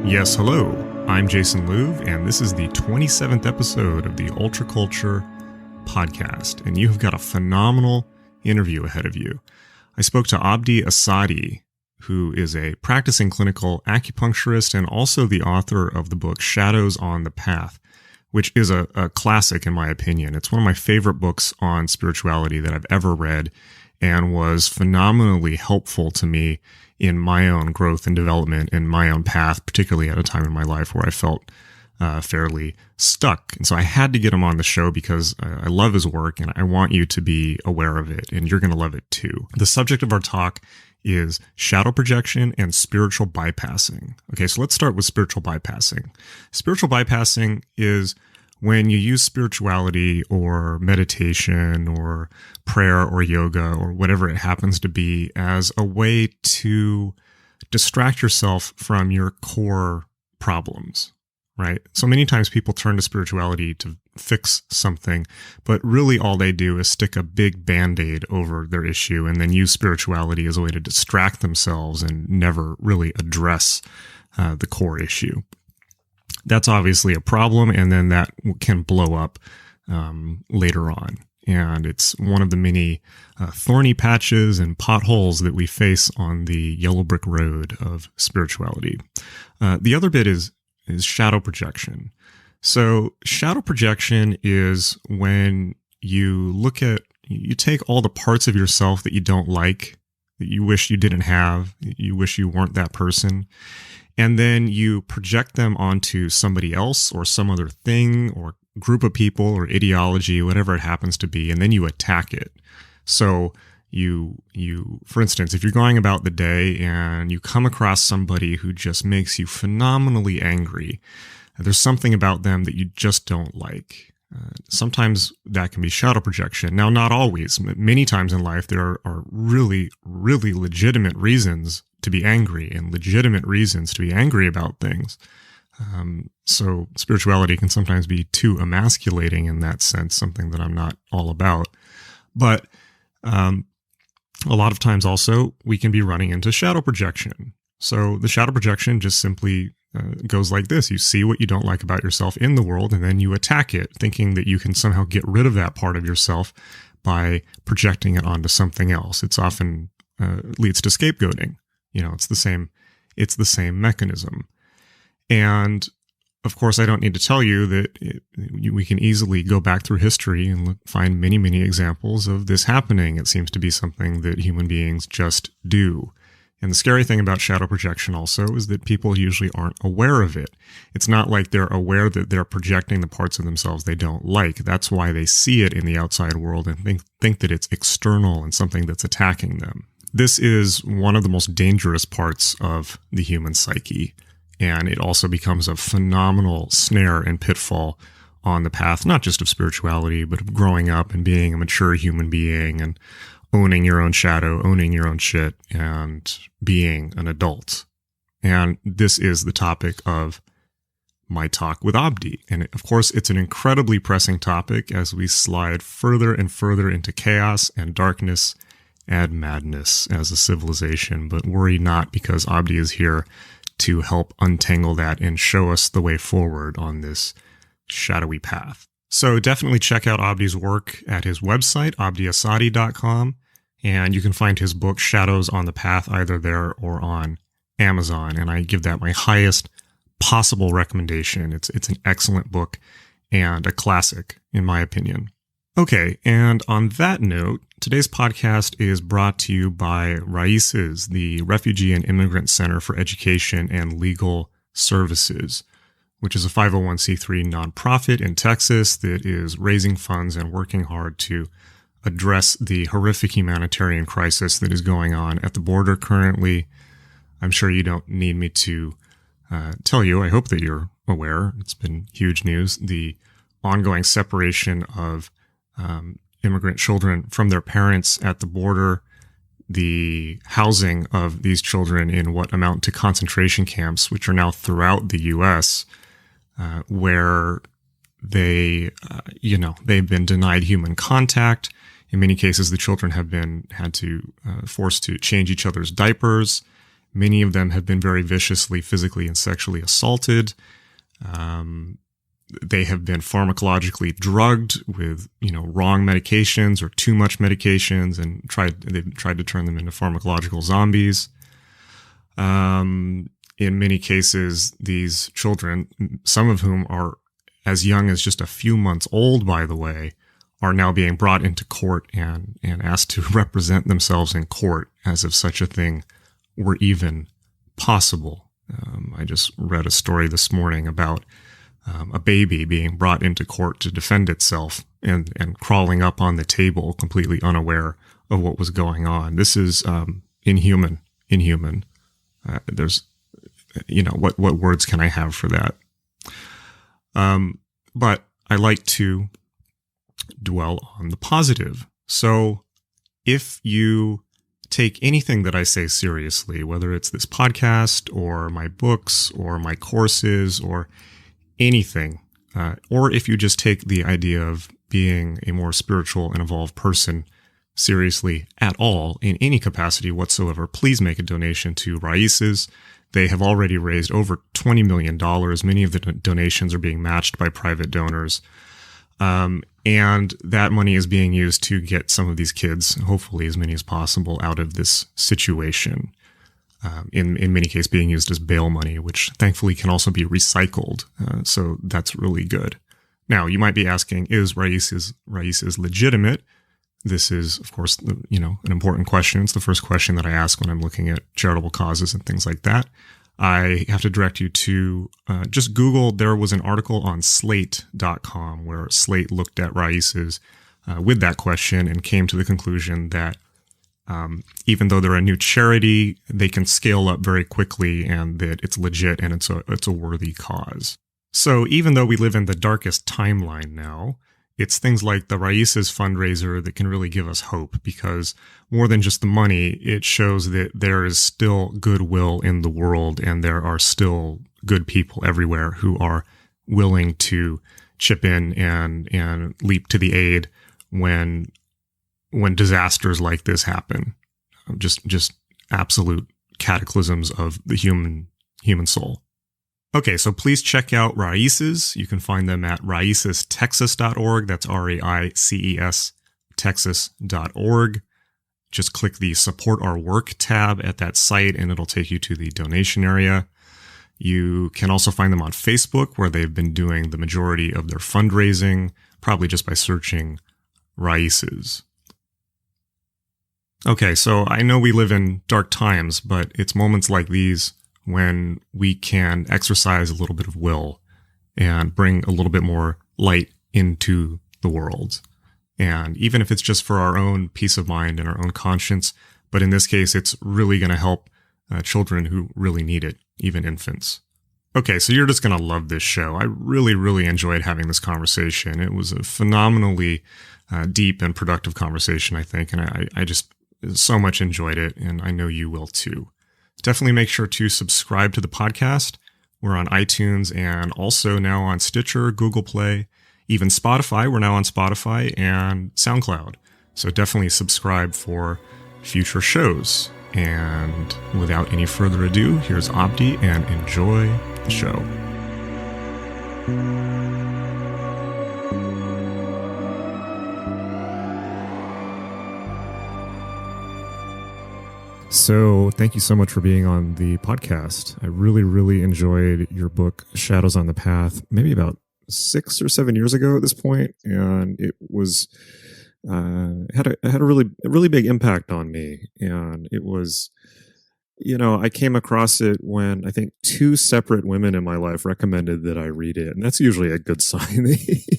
Yes, hello. I'm Jason Louv, and this is the 27th episode of the Ultraculture Podcast, and you've got a phenomenal interview ahead of you. I spoke to Abdi Assadi, who is a practicing clinical acupuncturist and also the author of the book Shadows on the Path, which is a classic in my opinion. It's one of my favorite books on spirituality that I've ever read and was phenomenally helpful to me in my own growth and development in my own path, particularly at a time in my life where I felt fairly stuck. And so I had to get him on the show because I love his work and I want you to be aware of it, and you're going to love it too. The subject of our talk is shadow projection and spiritual bypassing. Okay, so let's start with spiritual bypassing. Spiritual bypassing is when you use spirituality or meditation or prayer or yoga or whatever it happens to be as a way to distract yourself from your core problems, right? So many times people turn to spirituality to fix something, but really all they do is stick a big Band-Aid over their issue and then use spirituality as a way to distract themselves and never really address the core issue. That's obviously a problem, and then that can blow up later on. And it's one of the many thorny patches and potholes that we face on the yellow brick road of spirituality. The other bit is shadow projection. So shadow projection is when you take all the parts of yourself that you don't like, that you wish you didn't have, you wish you weren't that person, and then you project them onto somebody else or some other thing or group of people or ideology, whatever it happens to be, and then you attack it. So you, for instance, if you're going about the day and you come across somebody who just makes you phenomenally angry, there's something about them that you just don't like. Sometimes that can be shadow projection. Now, not always. Many times in life, there are really, really legitimate reasons to be angry and legitimate reasons to be angry about things. So spirituality can sometimes be too emasculating in that sense, something that I'm not all about. But a lot of times also, we can be running into shadow projection. So the shadow projection just simply goes like this. You see what you don't like about yourself in the world, and then you attack it, thinking that you can somehow get rid of that part of yourself by projecting it onto something else. It's often leads to scapegoating. It's the same mechanism. And of course, I don't need to tell you that we can easily go back through history and find many, many examples of this happening. It seems to be something that human beings just do. And the scary thing about shadow projection also is that people usually aren't aware of it. It's not like they're aware that they're projecting the parts of themselves they don't like. That's why they see it in the outside world and think that it's external and something that's attacking them. This is one of the most dangerous parts of the human psyche. And it also becomes a phenomenal snare and pitfall on the path, not just of spirituality, but of growing up and being a mature human being and owning your own shadow, owning your own shit, and being an adult. And this is the topic of my talk with Abdi. And of course, it's an incredibly pressing topic as we slide further and further into chaos and darkness and madness as a civilization. But worry not, because Abdi is here to help untangle that and show us the way forward on this shadowy path. So definitely check out Abdi's work at his website, abdiassadi.com. And you can find his book, Shadows on the Path, either there or on Amazon. And I give that my highest possible recommendation. It's an excellent book and a classic, in my opinion. Okay, and on that note, today's podcast is brought to you by Raíces, the Refugee and Immigrant Center for Education and Legal Services, which is a 501c3 nonprofit in Texas that is raising funds and working hard to address the horrific humanitarian crisis that is going on at the border currently. I'm sure you don't need me to tell you. I hope that you're aware. It's been huge news. The ongoing separation of immigrant children from their parents at the border, the housing of these children in what amount to concentration camps, which are now throughout the U.S., where they've been denied human contact. In many cases, the children have been forced to change each other's diapers. Many of them have been very viciously, physically, and sexually assaulted. They have been pharmacologically drugged with, wrong medications or too much medications, and they've tried to turn them into pharmacological zombies. In many cases, these children, some of whom are as young as just a few months old, by the way, are now being brought into court and asked to represent themselves in court as if such a thing were even possible. I just read a story this morning about a baby being brought into court to defend itself and crawling up on the table completely unaware of what was going on. This is inhuman. There's, what words can I have for that? But I like to dwell on the positive. So if you take anything that I say seriously, whether it's this podcast or my books or my courses or anything, or if you just take the idea of being a more spiritual and evolved person seriously at all, in any capacity whatsoever, please make a donation to Raíces. They have already raised over $20 million. Many of the donations are being matched by private donors. And that money is being used to get some of these kids, hopefully as many as possible, out of this situation. In many cases being used as bail money, which thankfully can also be recycled. So that's really good. Now, you might be asking, is Raíces legitimate? This is, of course, an important question. It's the first question that I ask when I'm looking at charitable causes and things like that. I have to direct you to just Google. There was an article on Slate.com where Slate looked at Raíces with that question and came to the conclusion that even though they're a new charity, they can scale up very quickly and that it's legit and it's a worthy cause. So even though we live in the darkest timeline now, it's things like the Raíces fundraiser that can really give us hope, because more than just the money, it shows that there is still goodwill in the world and there are still good people everywhere who are willing to chip in and leap to the aid when disasters like this happen. Just absolute cataclysms of the human soul. Okay, so please check out Raíces. You can find them at raicestexas.org. That's RAICES Texas.org. Just click the Support Our Work tab at that site, and it'll take you to the donation area. You can also find them on Facebook, where they've been doing the majority of their fundraising, probably just by searching Raíces. Okay, so I know we live in dark times, but it's moments like these when we can exercise a little bit of will and bring a little bit more light into the world. And even if it's just for our own peace of mind and our own conscience, but in this case, it's really going to help children who really need it, even infants. Okay, so you're just going to love this show. I really, really enjoyed having this conversation. It was a phenomenally deep and productive conversation, I think, and I just so much enjoyed it, and I know you will too. Definitely make sure to subscribe to the podcast. We're on iTunes and also now on Stitcher, Google Play, even Spotify. We're now on Spotify and SoundCloud. So definitely subscribe for future shows. And without any further ado, here's Abdi, and enjoy the show. So thank you so much for being on the podcast. I really, really enjoyed your book, Shadows on the Path, maybe about 6 or 7 years ago at this point, and it was had a really big impact on me. And it was, I came across it when I think 2 separate women in my life recommended that I read it, and that's usually a good sign.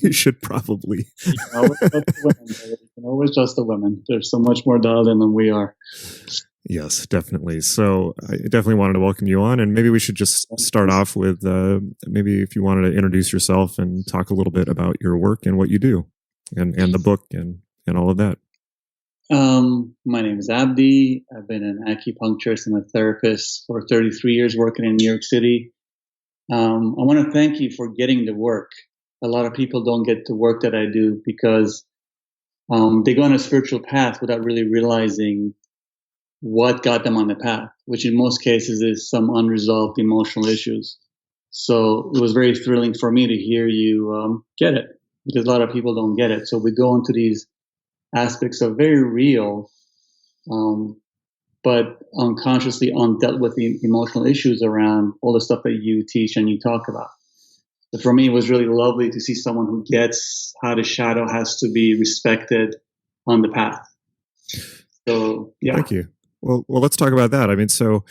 You should probably. You can always trust the women. They're so much more dialed in than we are. Yes, definitely. So I definitely wanted to welcome you on, and maybe we should just start off with maybe if you wanted to introduce yourself and talk a little bit about your work and what you do, and the book and all of that. My name is Abdi. I've been an acupuncturist and a therapist for 33 years working in New York City. I want to thank you for getting the work. A lot of people don't get the work that I do because they go on a spiritual path without really realizing what got them on the path, which in most cases is some unresolved emotional issues. So it was very thrilling for me to hear you get it, because a lot of people don't get it. So we go into these aspects of very real, but unconsciously undealt with the emotional issues around all the stuff that you teach and you talk about. So for me, it was really lovely to see someone who gets how the shadow has to be respected on the path. So yeah. Thank you. Well, let's talk about that. I mean, so,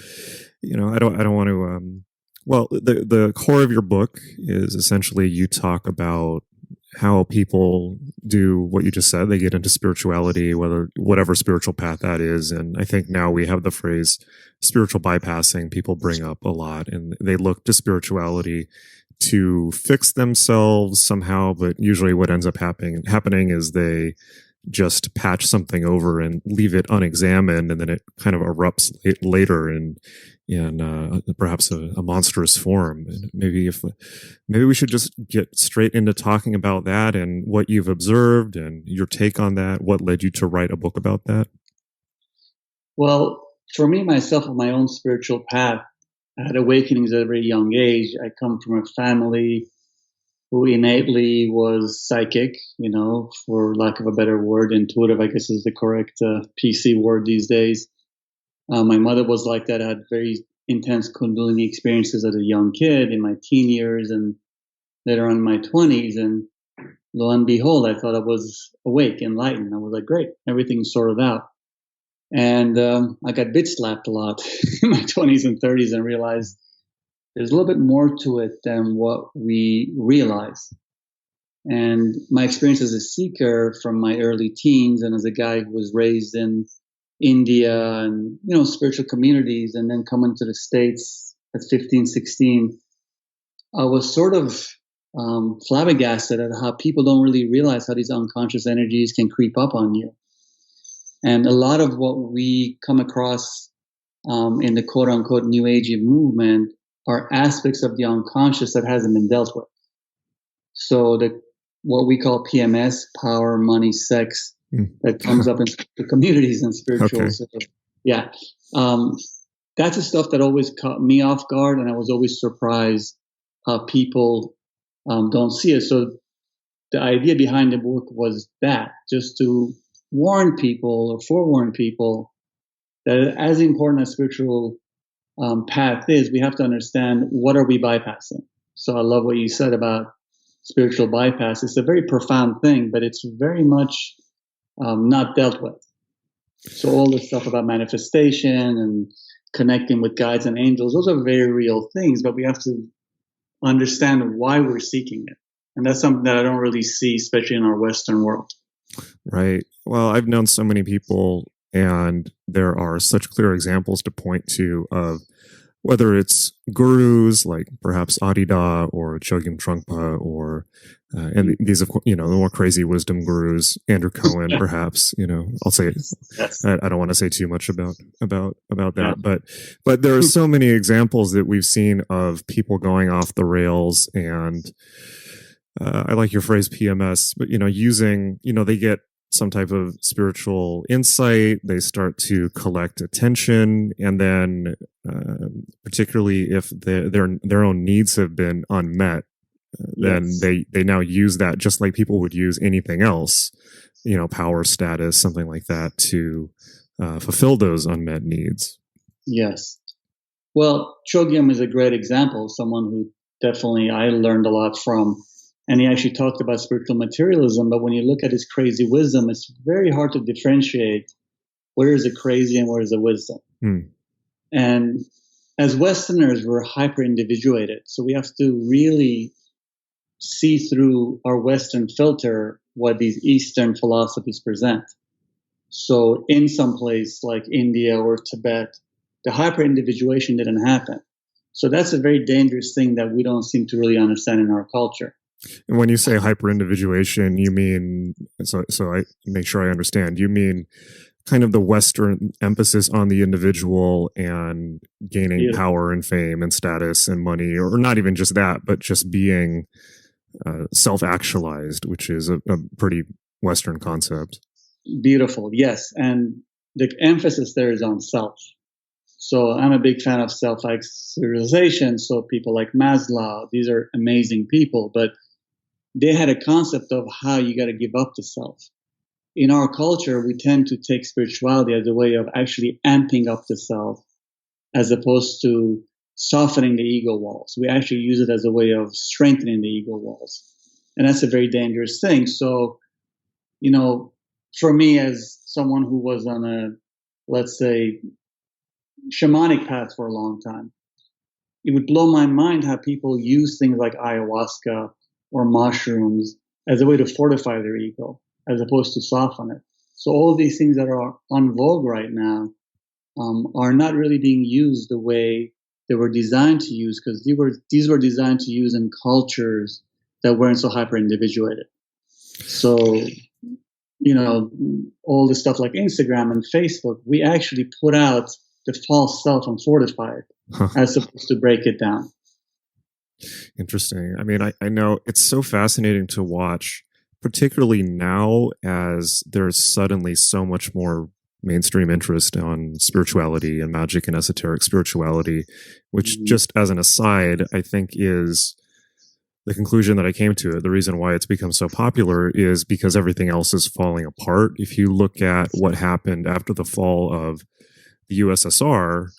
I don't want to, well, the core of your book is essentially you talk about how people do what you just said. They get into spirituality, whatever spiritual path that is. And I think now we have the phrase spiritual bypassing people bring up a lot, and they look to spirituality to fix themselves somehow. But usually what ends up happening is they just patch something over and leave it unexamined, and then it kind of erupts later in perhaps a monstrous form. And maybe we should just get straight into talking about that and what you've observed and your take on that. What led you to write a book about that? Well, for me, myself, on my own spiritual path, I had awakenings at a very young age. I come from a family who innately was psychic, for lack of a better word. Intuitive, I guess, is the correct PC word these days. My mother was like that. I had very intense Kundalini experiences as a young kid in my teen years and later on in my 20s. And lo and behold, I thought I was awake, enlightened. I was like, great, everything's sorted out. And I got bit slapped a lot in my 20s and 30s and realized there's a little bit more to it than what we realize. And my experience as a seeker from my early teens and as a guy who was raised in India and, spiritual communities, and then coming to the States at 15, 16, I was sort of flabbergasted at how people don't really realize how these unconscious energies can creep up on you. And a lot of what we come across in the quote unquote New Age movement are aspects of the unconscious that hasn't been dealt with. So what we call PMS, power, money, sex, that comes up in the communities and spiritual. Okay. Yeah. That's the stuff that always caught me off guard, and I was always surprised how people don't see it. So the idea behind the book was that, just to warn people or forewarn people that as important as spiritual path is, we have to understand what are we bypassing. So I love what you said about spiritual bypass. It's a very profound thing, but it's very much not dealt with. So all this stuff about manifestation and connecting with guides and angels, those are very real things, but we have to understand why we're seeking it. And that's something that I don't really see, especially in our Western world. Right. Well, I've known so many people, and there are such clear examples to point to of whether it's gurus like perhaps Adida or Chogyam Trungpa, or and these, of course, the more crazy wisdom gurus, Andrew Cohen, perhaps. I'll say it. Yes. I don't want to say too much about that, but there are so many examples that we've seen of people going off the rails, and I like your phrase PMS, but using, they get some type of spiritual insight, they start to collect attention, and then particularly if their own needs have been unmet, then they now use that just like people would use anything else, power, status, something like that, to fulfill those unmet needs. Yes. Well, Chogyam is a great example, someone who definitely I learned a lot from. And he actually talked about spiritual materialism, but when you look at his crazy wisdom, it's very hard to differentiate where is the crazy and where is the wisdom. And as Westerners, we're hyper-individuated, so we have to really see through our Western filter what these Eastern philosophies present. So in some place like India or Tibet, the hyper-individuation didn't happen. So that's a very dangerous thing that we don't seem to really understand in our culture. And when you say hyper-individuation, you mean, so I make sure I understand, you mean kind of the Western emphasis on the individual and gaining power and fame and status and money, or not even just that, but just being self-actualized, which is a pretty Western concept. Beautiful, yes. And the emphasis there is on self. So I'm a big fan of self-actualization. So people like Maslow, these are amazing people, but they had a concept of how you got to give up the self. In our culture, we tend to take spirituality as a way of actually amping up the self as opposed to softening the ego walls. We actually use it as a way of strengthening the ego walls. And that's a very dangerous thing. So, for me, as someone who was on a, let's say, shamanic path for a long time, it would blow my mind how people use things like ayahuasca or mushrooms as a way to fortify their ego, as opposed to soften it. So all of these things that are on vogue right now are not really being used the way they were designed to use, because these were designed to use in cultures that weren't so hyper individuated. So, all the stuff like Instagram and Facebook, we actually put out the false self and fortify it as opposed to break it down. Interesting. I mean, I know it's so fascinating to watch, particularly now as there's suddenly so much more mainstream interest on spirituality and magic and esoteric spirituality, which just as an aside, I think is the conclusion that I came to. The reason why it's become so popular is because everything else is falling apart. If you look at what happened after the fall of the USSR,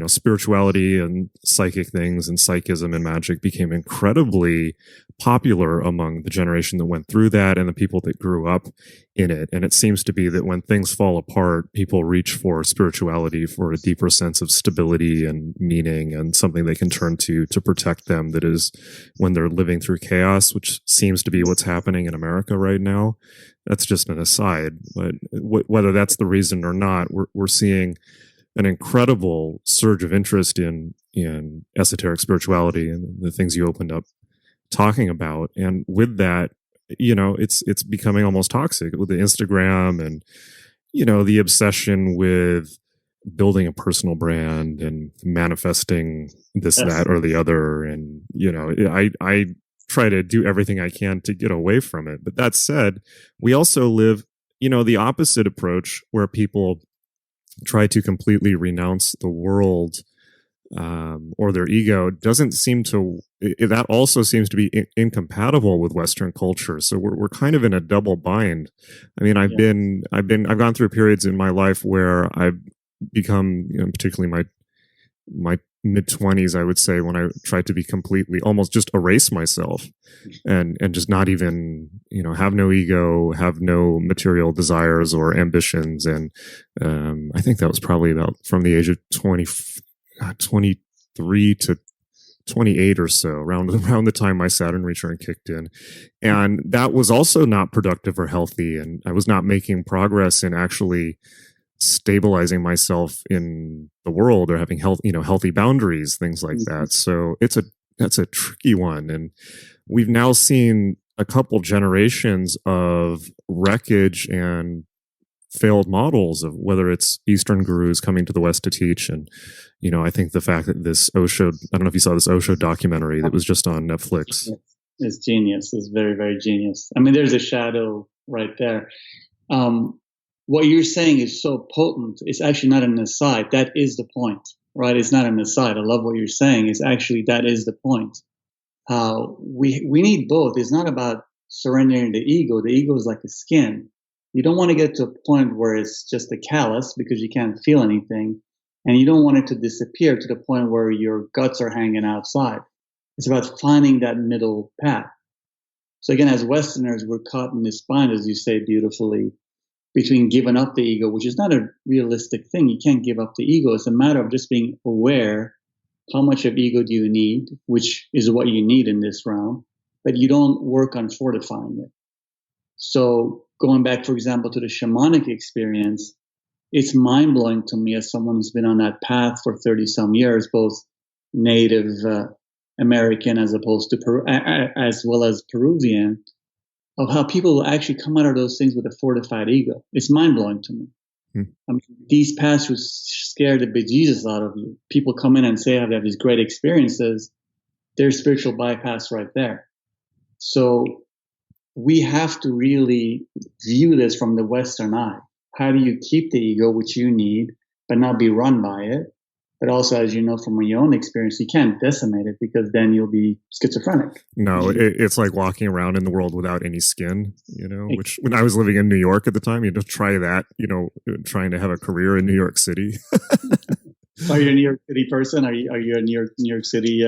spirituality and psychic things and psychism and magic became incredibly popular among the generation that went through that and the people that grew up in it. And it seems to be that when things fall apart, people reach for spirituality for a deeper sense of stability and meaning and something they can turn to protect them. That is when they're living through chaos, which seems to be what's happening in America right now. That's just an aside, but whether that's the reason or not, we're seeing an incredible surge of interest in esoteric spirituality and the things you opened up talking about. And with that, it's becoming almost toxic with the Instagram and, the obsession with building a personal brand and manifesting this, that, or the other. And, I try to do everything I can to get away from it. But that said, we also live, the opposite approach where people try to completely renounce the world or their ego doesn't seem to. That also seems to be incompatible with Western culture. So we're kind of in a double bind. I mean, I've gone through periods in my life where I've become, particularly my mid-20s, I would say, when I tried to be completely, almost just erase myself and just not even, have no ego, have no material desires or ambitions. And I think that was probably about from the age of 23 to 28 or so, around the time my Saturn return kicked in. And that was also not productive or healthy. And I was not making progress in actually stabilizing myself in the world or having healthy boundaries, things like that. So that's a tricky one. And we've now seen a couple generations of wreckage and failed models of whether it's Eastern gurus coming to the West to teach. And, I think the fact that this Osho, I don't know if you saw this Osho documentary that was just on Netflix. It's genius. It's very, very genius. I mean, there's a shadow right there. What you're saying is so potent. It's actually not an aside. That is the point, right? It's not an aside. I love what you're saying. It's actually, that is the point. We need both. It's not about surrendering the ego. The ego is like a skin. You don't want to get to a point where it's just a callus because you can't feel anything. And you don't want it to disappear to the point where your guts are hanging outside. It's about finding that middle path. So again, as Westerners, we're caught in this bind, as you say beautifully, between giving up the ego, which is not a realistic thing. You can't give up the ego. It's a matter of just being aware. How much of ego do you need, which is what you need in this realm, but you don't work on fortifying it. So going back, for example, to the shamanic experience, it's mind-blowing to me as someone who's been on that path for 30-some years, both Native American as opposed to as well as Peruvian, of how people will actually come out of those things with a fortified ego. It's mind-blowing to me. I mean, these pastors scare the bejesus out of you. People come in and say, I have these great experiences. There's spiritual bypass right there. So we have to really view this from the Western eye. how do you keep the ego, which you need, but not be run by it? But also, as you know from your own experience, you can't decimate it because then you'll be schizophrenic. No, it's like walking around in the world without any skin, which when I was living in New York at the time, you had to try that, trying to have a career in New York City. Are you a New York City person? Are you a New York City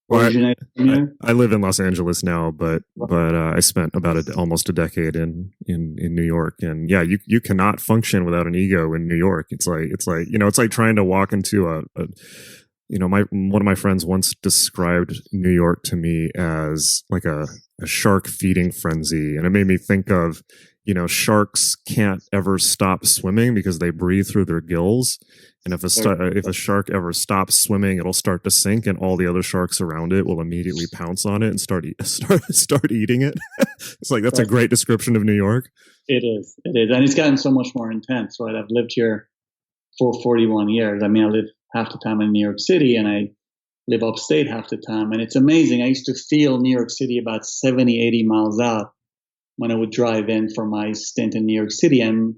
well, I live in Los Angeles now, but I spent about almost a decade in New York, and yeah, you cannot function without an ego in New York. It's like trying to walk into one of my friends once described New York to me as like a shark feeding frenzy, and it made me think of, sharks can't ever stop swimming because they breathe through their gills. And if a shark ever stops swimming, it'll start to sink, and all the other sharks around it will immediately pounce on it and start eating it. It's like, that's a great description of New York. It is, and it's gotten so much more intense. Right, I've lived here for 41 years. I mean, I live half the time in New York City, and I live upstate half the time, and it's amazing. I used to feel New York City about 70, 80 miles out when I would drive in for my stint in New York City, and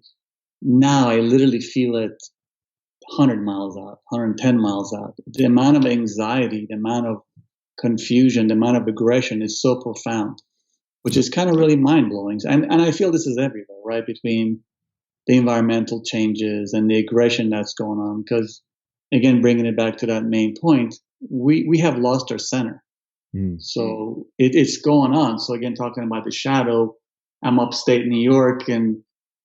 now I literally feel it 100 miles out, 110 miles out. The amount of anxiety, the amount of confusion, the amount of aggression is so profound, which is kind of really mind-blowing. And I feel this is everywhere, right? Between the environmental changes and the aggression that's going on. Because, again, bringing it back to that main point, we have lost our center. So it's going on. So, again, talking about the shadow, I'm upstate New York, and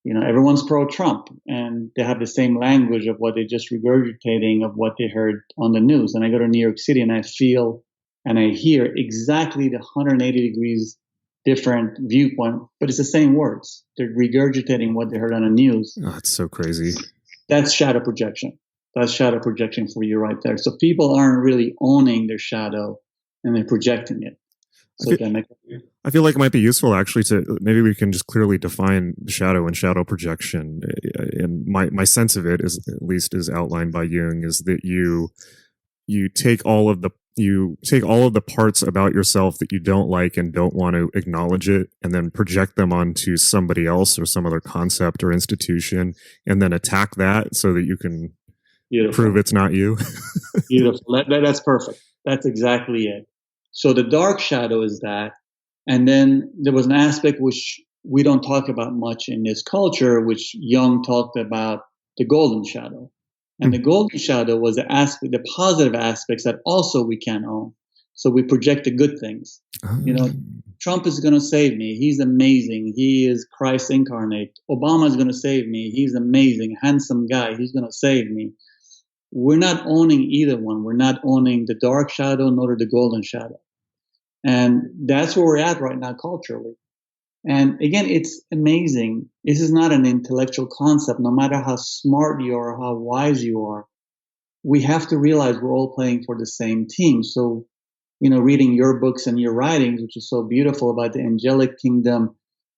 everyone's pro-Trump, and they have the same language of what they're just regurgitating of what they heard on the news. And I go to New York City and I feel and I hear exactly the 180 degrees different viewpoint, but it's the same words. They're regurgitating what they heard on the news. Oh, that's so crazy. That's shadow projection. That's shadow projection for you right there. So people aren't really owning their shadow, and they're projecting it. So I feel like it might be useful actually to maybe we can just clearly define shadow and shadow projection. And my sense of it is, at least as outlined by Jung, is that you take all of the parts about yourself that you don't like and don't want to acknowledge it, and then project them onto somebody else or some other concept or institution, and then attack that so that you can prove it's not you. Beautiful. That's perfect. That's exactly it. So the dark shadow is that. And then there was an aspect which we don't talk about much in this culture, which Jung talked about, the golden shadow. And the golden shadow was the positive aspects that also we can't own. So we project the good things. Trump is going to save me. He's amazing. He is Christ incarnate. Obama is going to save me. He's amazing, handsome guy. He's going to save me. We're not owning either one. We're not owning the dark shadow nor the golden shadow. And that's where we're at right now culturally. And again, it's amazing. This is not an intellectual concept. No matter how smart you are, how wise you are, we have to realize we're all playing for the same team. So, reading your books and your writings, which is so beautiful about the angelic kingdom,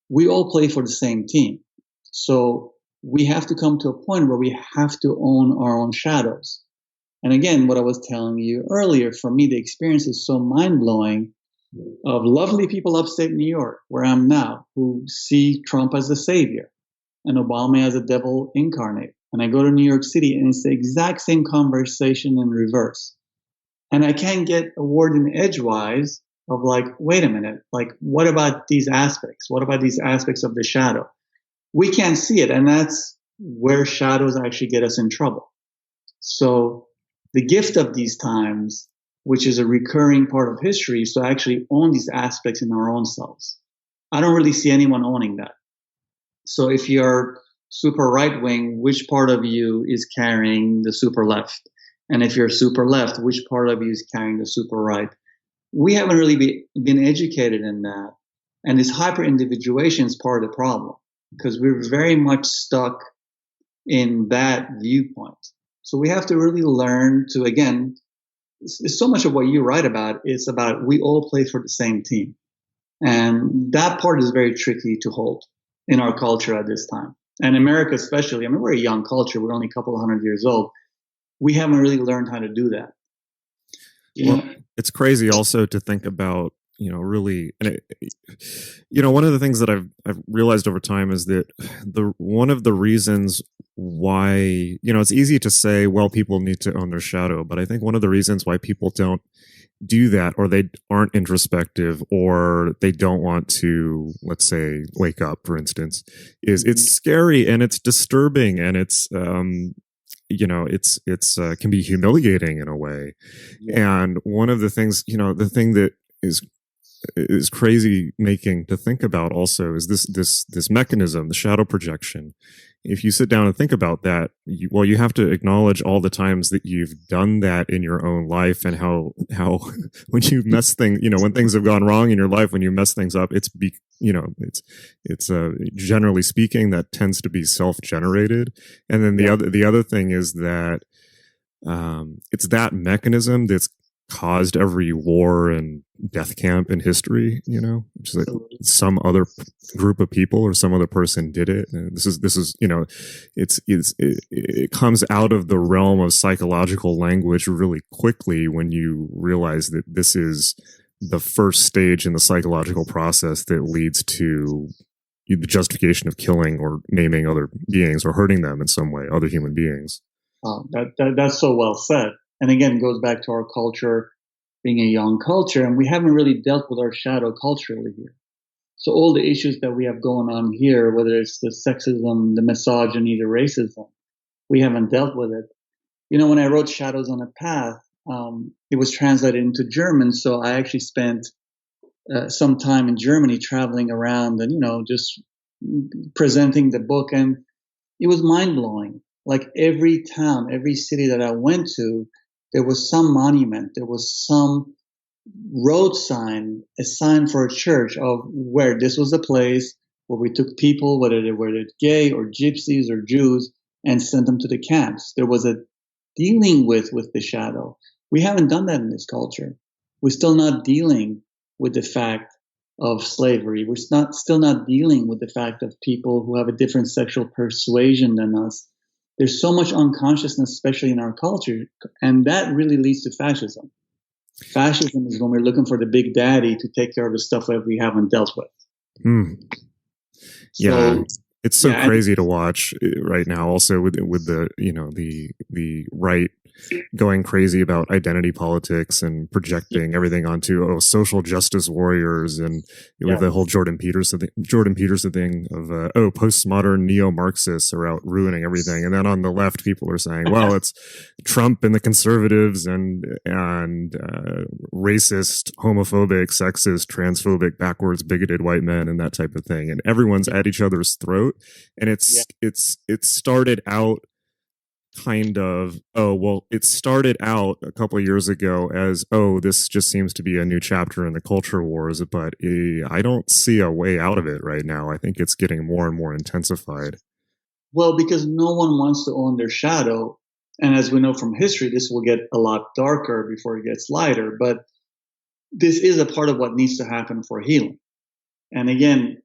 we all play for the same team. So we have to come to a point where we have to own our own shadows. And again, what I was telling you earlier, for me, the experience is so mind-blowing of lovely people upstate New York, where I'm now, who see Trump as the savior and Obama as a devil incarnate. And I go to New York City and it's the exact same conversation in reverse. And I can't get a word in edgewise of like, wait a minute, like, what about these aspects? What about these aspects of the shadow? We can't see it. And that's where shadows actually get us in trouble. So the gift of these times, which is a recurring part of history, is to actually own these aspects in our own selves. I don't really see anyone owning that. So if you're super right wing, which part of you is carrying the super left? And if you're super left, which part of you is carrying the super right? We haven't really been educated in that. And this hyper individuation is part of the problem, because we're very much stuck in that viewpoint. So we have to really learn to, again, it's so much of what you write about is about we all play for the same team. And that part is very tricky to hold in our culture at this time. And America especially, I mean, we're a young culture. We're only a couple of 100 years old. We haven't really learned how to do that. Well, it's crazy also to think about really, and one of the things that I've realized over time is that one of the reasons why, it's easy to say, well, people need to own their shadow, but I think one of the reasons why people don't do that, or they aren't introspective, or they don't want to, let's say, wake up, for instance, is it's scary and it's disturbing and it's can be humiliating in a way. Yeah. And one of the things, the thing that is crazy making to think about also is this mechanism, the shadow projection. If you sit down and think about that, you have to acknowledge all the times that you've done that in your own life, and how when you mess things, when things have gone wrong in your life, when you mess things up, it's generally speaking, that tends to be self-generated. And then the other thing is that it's that mechanism that's caused every war and death camp in history, which is like some other group of people or some other person did it. And this is it comes out of the realm of psychological language really quickly when you realize that this is the first stage in the psychological process that leads to the justification of killing or maiming other beings or hurting them in some way, other human beings. That's so well said. And again, it goes back to our culture being a young culture, and we haven't really dealt with our shadow culturally here. So all the issues that we have going on here, whether it's the sexism, the misogyny, the racism, we haven't dealt with it. When I wrote Shadows on a Path, it was translated into German, so I actually spent some time in Germany traveling around and, just presenting the book, and it was mind-blowing. Like every town, every city that I went to, there was some monument, there was some road sign, a sign for a church of where this was a place where we took people, whether they were gay or gypsies or Jews, and sent them to the camps. There was a dealing with the shadow. We haven't done that in this culture. We're still not dealing with the fact of slavery. We're still not dealing with the fact of people who have a different sexual persuasion than us. There's so much unconsciousness, especially in our culture, and that really leads to fascism. Fascism is when we're looking for the big daddy to take care of the stuff that we haven't dealt with. Yeah, it's so crazy to watch right now. Also, with the the right going crazy about identity politics and projecting everything onto social justice warriors, and with the whole Jordan Peterson thing of postmodern neo-Marxists are out ruining everything, and then on the left people are saying, well, it's Trump and the conservatives and racist, homophobic, sexist, transphobic, backwards, bigoted white men and that type of thing, and everyone's at each other's throat. And it started out it started out a couple of years ago as, this just seems to be a new chapter in the culture wars, but I don't see a way out of it right now. I think it's getting more and more intensified. Well, because no one wants to own their shadow. And as we know from history, this will get a lot darker before it gets lighter. But this is a part of what needs to happen for healing. And again,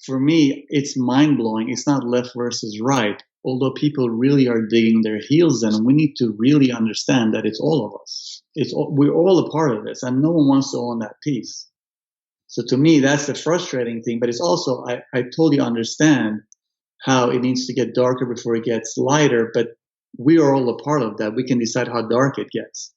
for me, it's mind-blowing. It's not left versus right. Although people really are digging their heels in, we need to really understand that it's all of us. We're all a part of this, and no one wants to own that piece. So to me, that's the frustrating thing. But it's also, I totally understand how it needs to get darker before it gets lighter, but we are all a part of that. We can decide how dark it gets.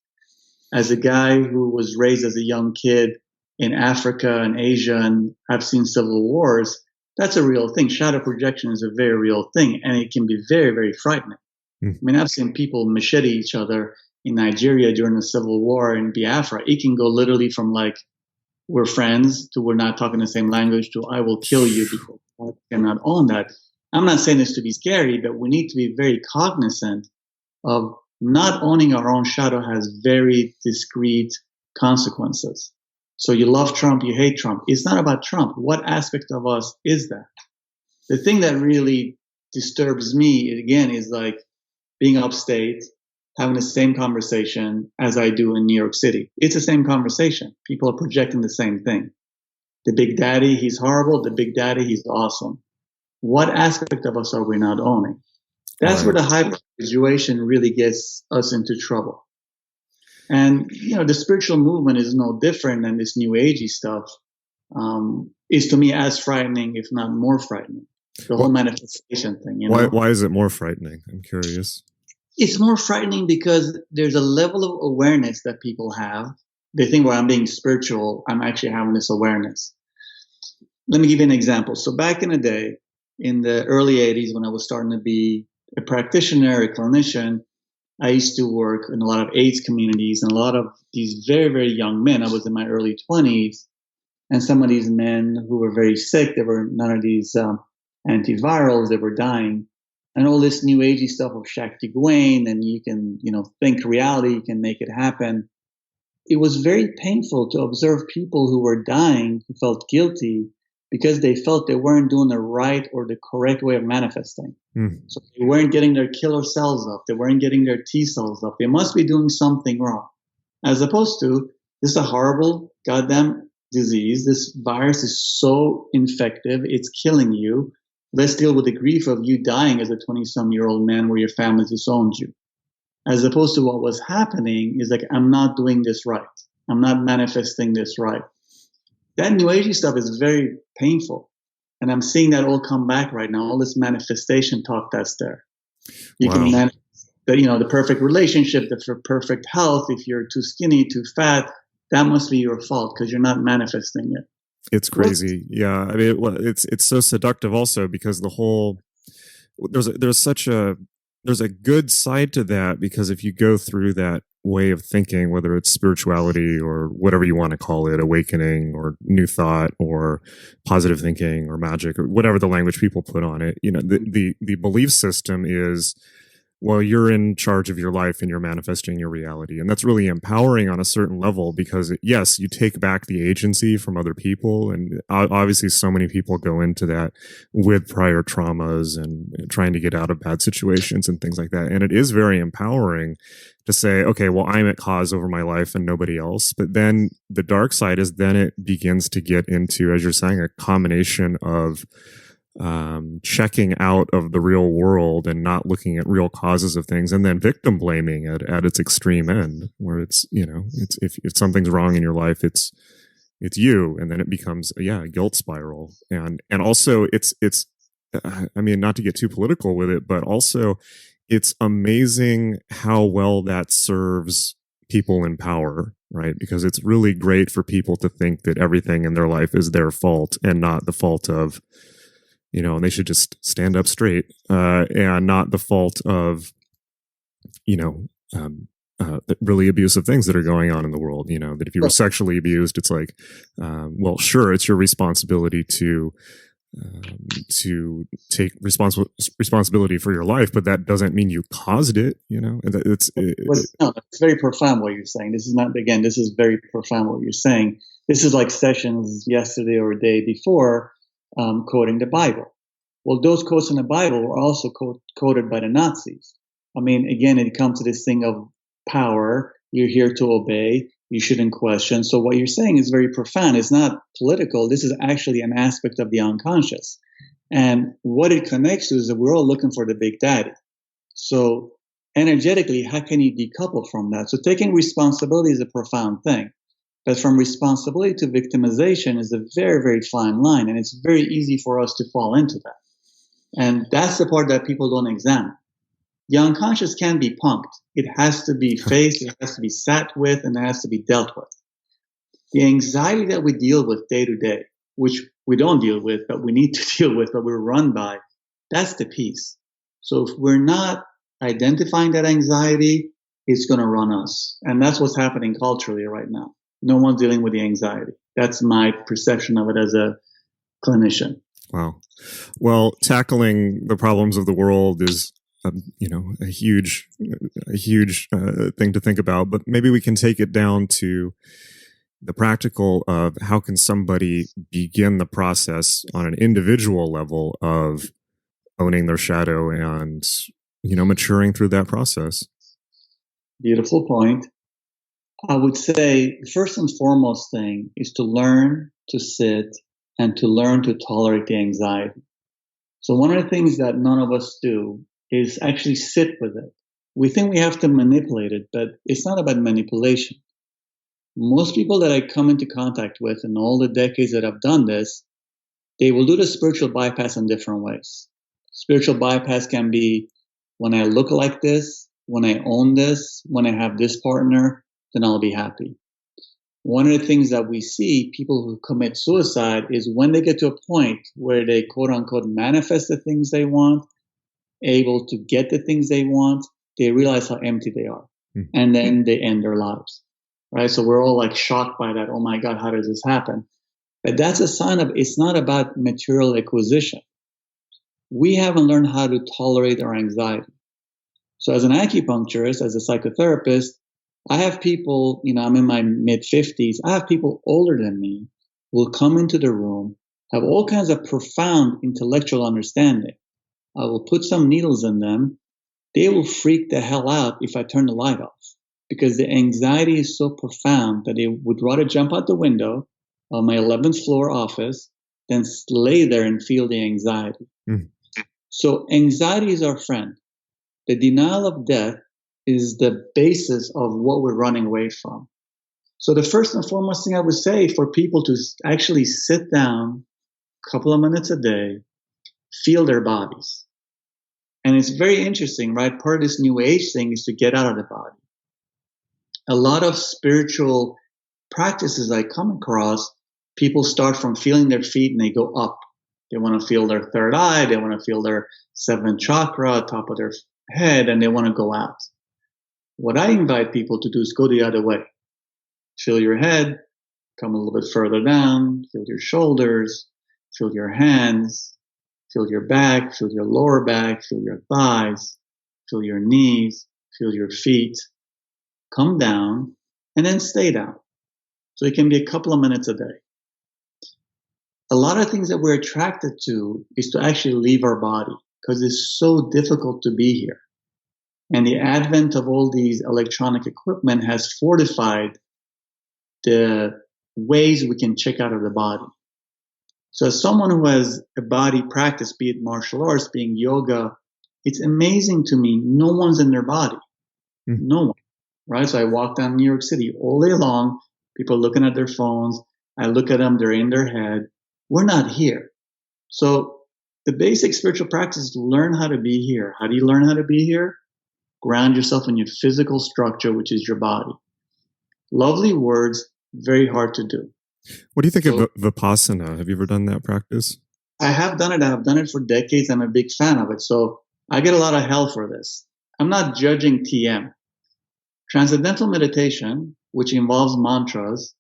As a guy who was raised as a young kid in Africa and Asia, and I've seen civil wars, that's a real thing. Shadow projection is a very real thing, and it can be very, very frightening. I mean, I've seen people machete each other in Nigeria during the Civil War in Biafra. It can go literally from like, we're friends to we're not talking the same language to I will kill you because I cannot own that. I'm not saying this to be scary, but we need to be very cognizant of not owning our own shadow has very discrete consequences. So you love Trump, you hate Trump. It's not about Trump. What aspect of us is that? The thing that really disturbs me, again, is like being upstate, having the same conversation as I do in New York City. It's the same conversation. People are projecting the same thing. The big daddy, he's horrible. The big daddy, he's awesome. What aspect of us are we not owning? That's where the hyper situation really gets us into trouble. And, the spiritual movement is no different than this new agey stuff, is to me as frightening, if not more frightening. The whole manifestation thing, Why is it more frightening? I'm curious. It's more frightening because there's a level of awareness that people have. They think, well, I'm being spiritual. I'm actually having this awareness. Let me give you an example. So back in the day, in the early 80s, when I was starting to be a practitioner, a clinician, I used to work in a lot of AIDS communities and a lot of these very, very young men. I was in my early 20s, and some of these men who were very sick, there were none of these antivirals, they were dying. And all this new agey stuff of Shakti Gawain, and you can, think reality, you can make it happen. It was very painful to observe people who were dying, who felt guilty because they felt they weren't doing the right or the correct way of manifesting. So they weren't getting their killer cells up. They weren't getting their T cells up. They must be doing something wrong. As opposed to, this is a horrible goddamn disease. This virus is so infective. It's killing you. Let's deal with the grief of you dying as a 20-some-year-old man where your family disowned you. As opposed to what was happening is like, I'm not doing this right. I'm not manifesting this right. That new agey stuff is very painful. And I'm seeing that all come back right now, all this manifestation talk that's there. You can manifest the perfect relationship, the perfect health. If you're too skinny, too fat, that must be your fault because you're not manifesting it. It's crazy. Yeah. I mean, it's so seductive also because there's a good side to that, because if you go through that way of thinking, whether it's spirituality or whatever you want to call it, awakening or new thought or positive thinking or magic or whatever the language people put on it, the belief system is, well, you're in charge of your life and you're manifesting your reality. And that's really empowering on a certain level because, yes, you take back the agency from other people. And obviously so many people go into that with prior traumas and trying to get out of bad situations and things like that. And it is very empowering to say, okay, well, I'm at cause over my life and nobody else. But then the dark side is then it begins to get into, as you're saying, a combination of checking out of the real world and not looking at real causes of things, and then victim blaming at its extreme end, where it's if something's wrong in your life, it's you, and then it becomes a guilt spiral, and also it's I mean, not to get too political with it, but also it's amazing how well that serves people in power, right? Because it's really great for people to think that everything in their life is their fault and not the fault of, and they should just stand up straight, and not the fault of, really abusive things that are going on in the world. That if you were sexually abused, it's like, well, sure, it's your responsibility to take responsibility for your life, but that doesn't mean you caused it. It's very profound what you're saying. This is very profound what you're saying. This is like sessions yesterday or a day before. Quoting the Bible. Well, those quotes in the Bible were also quoted by the Nazis. I mean, again, it comes to this thing of power. You're here to obey. You shouldn't question. So what you're saying is very profound. It's not political. This is actually an aspect of the unconscious. And what it connects to is that we're all looking for the big daddy. So energetically, how can you decouple from that? So taking responsibility is a profound thing. But from responsibility to victimization is a very, very fine line, and it's very easy for us to fall into that. And that's the part that people don't examine. The unconscious can be punked. It has to be faced, it has to be sat with, and it has to be dealt with. The anxiety that we deal with day to day, which we don't deal with, but we need to deal with, but we're run by, that's the piece. So if we're not identifying that anxiety, it's going to run us. And that's what's happening culturally right now. No one's dealing with the anxiety. That's my perception of it as a clinician. Wow. Well, tackling the problems of the world is, a huge thing to think about. But maybe we can take it down to the practical of how can somebody begin the process on an individual level of owning their shadow and, maturing through that process. Beautiful point. I would say the first and foremost thing is to learn to sit and to learn to tolerate the anxiety. So one of the things that none of us do is actually sit with it. we think we have to manipulate it, but it's not about manipulation. Most people that I come into contact with in all the decades that I've done this, they will do the spiritual bypass in different ways. Spiritual bypass can be when I look like this, when I own this, when I have this partner, then I'll be happy. One of the things that we see people who commit suicide is when they get to a point where they quote unquote manifest the things they want, able to get the things they want, they realize how empty they are. Mm-hmm. And then they end their lives. Right? So we're all like shocked by that. Oh my God, how does this happen? But that's a sign of it's not about material acquisition. We haven't learned how to tolerate our anxiety. So as an acupuncturist, as a psychotherapist, I have people, I'm in my mid-50s, I have people older than me who will come into the room, have all kinds of profound intellectual understanding. I will put some needles in them. They will freak the hell out if I turn the light off because the anxiety is so profound that they would rather jump out the window of my 11th floor office than lay there and feel the anxiety. Mm. So anxiety is our friend. The denial of death is the basis of what we're running away from. So the first and foremost thing I would say for people to actually sit down a couple of minutes a day, feel their bodies. And it's very interesting, right? Part of this new age thing is to get out of the body. A lot of spiritual practices I come across, people start from feeling their feet and they go up. They want to feel their third eye. They want to feel their seventh chakra, top of their head, and they want to go out. What I invite people to do is go the other way. Feel your head, come a little bit further down, feel your shoulders, feel your hands, feel your back, feel your lower back, feel your thighs, feel your knees, feel your feet. Come down and then stay down. So it can be a couple of minutes a day. A lot of things that we're attracted to is to actually leave our body because it's so difficult to be here. And the advent of all these electronic equipment has fortified the ways we can check out of the body. So as someone who has a body practice, be it martial arts, being yoga, it's amazing to me. No one's in their body. No one. Right? So I walk down New York City all day long, people looking at their phones. I look at them, they're in their head. We're not here. So the basic spiritual practice is to learn how to be here. How do you learn how to be here? Ground yourself in your physical structure, which is your body. Lovely words, very hard to do. What do you think of Vipassana? Have you ever done that practice? I have done it. I have done it for decades. I'm a big fan of it. So I get a lot of hell for this. I'm not judging TM. Transcendental meditation, which involves mantras,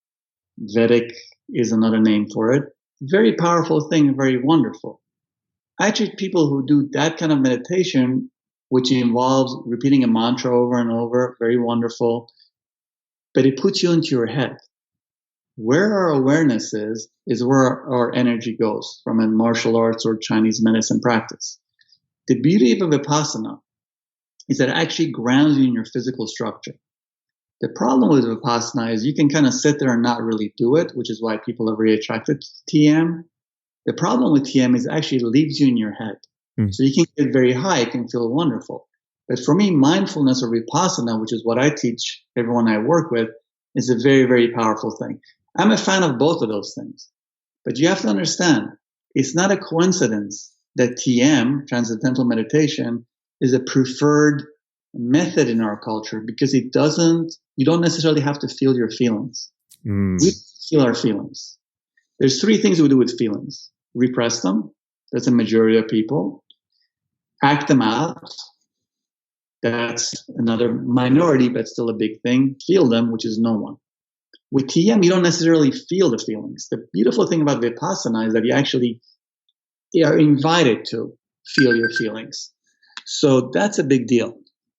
Vedic is another name for it, very powerful thing, very wonderful. I treat people who do that kind of meditation, which involves repeating a mantra over and over, very wonderful, but it puts you into your head. Where our awareness is where our energy goes from a martial arts or Chinese medicine practice. The beauty of a Vipassana is that it actually grounds you in your physical structure. The problem with Vipassana is you can kind of sit there and not really do it, which is why people are very attracted to TM. The problem with TM is it actually leaves you in your head. So you can get very high, it can feel wonderful. But for me, mindfulness or Vipassana, which is what I teach everyone I work with, is a very, very powerful thing. I'm a fan of both of those things. But you have to understand, it's not a coincidence that TM, Transcendental Meditation, is a preferred method in our culture because you don't necessarily have to feel your feelings. We feel our feelings. There's three things we do with feelings. Repress them. That's a majority of people. Act them out. That's another minority, but still a big thing. Feel them, which is no one. With TM, you don't necessarily feel the feelings. The beautiful thing about Vipassana is that you are invited to feel your feelings. So that's a big deal.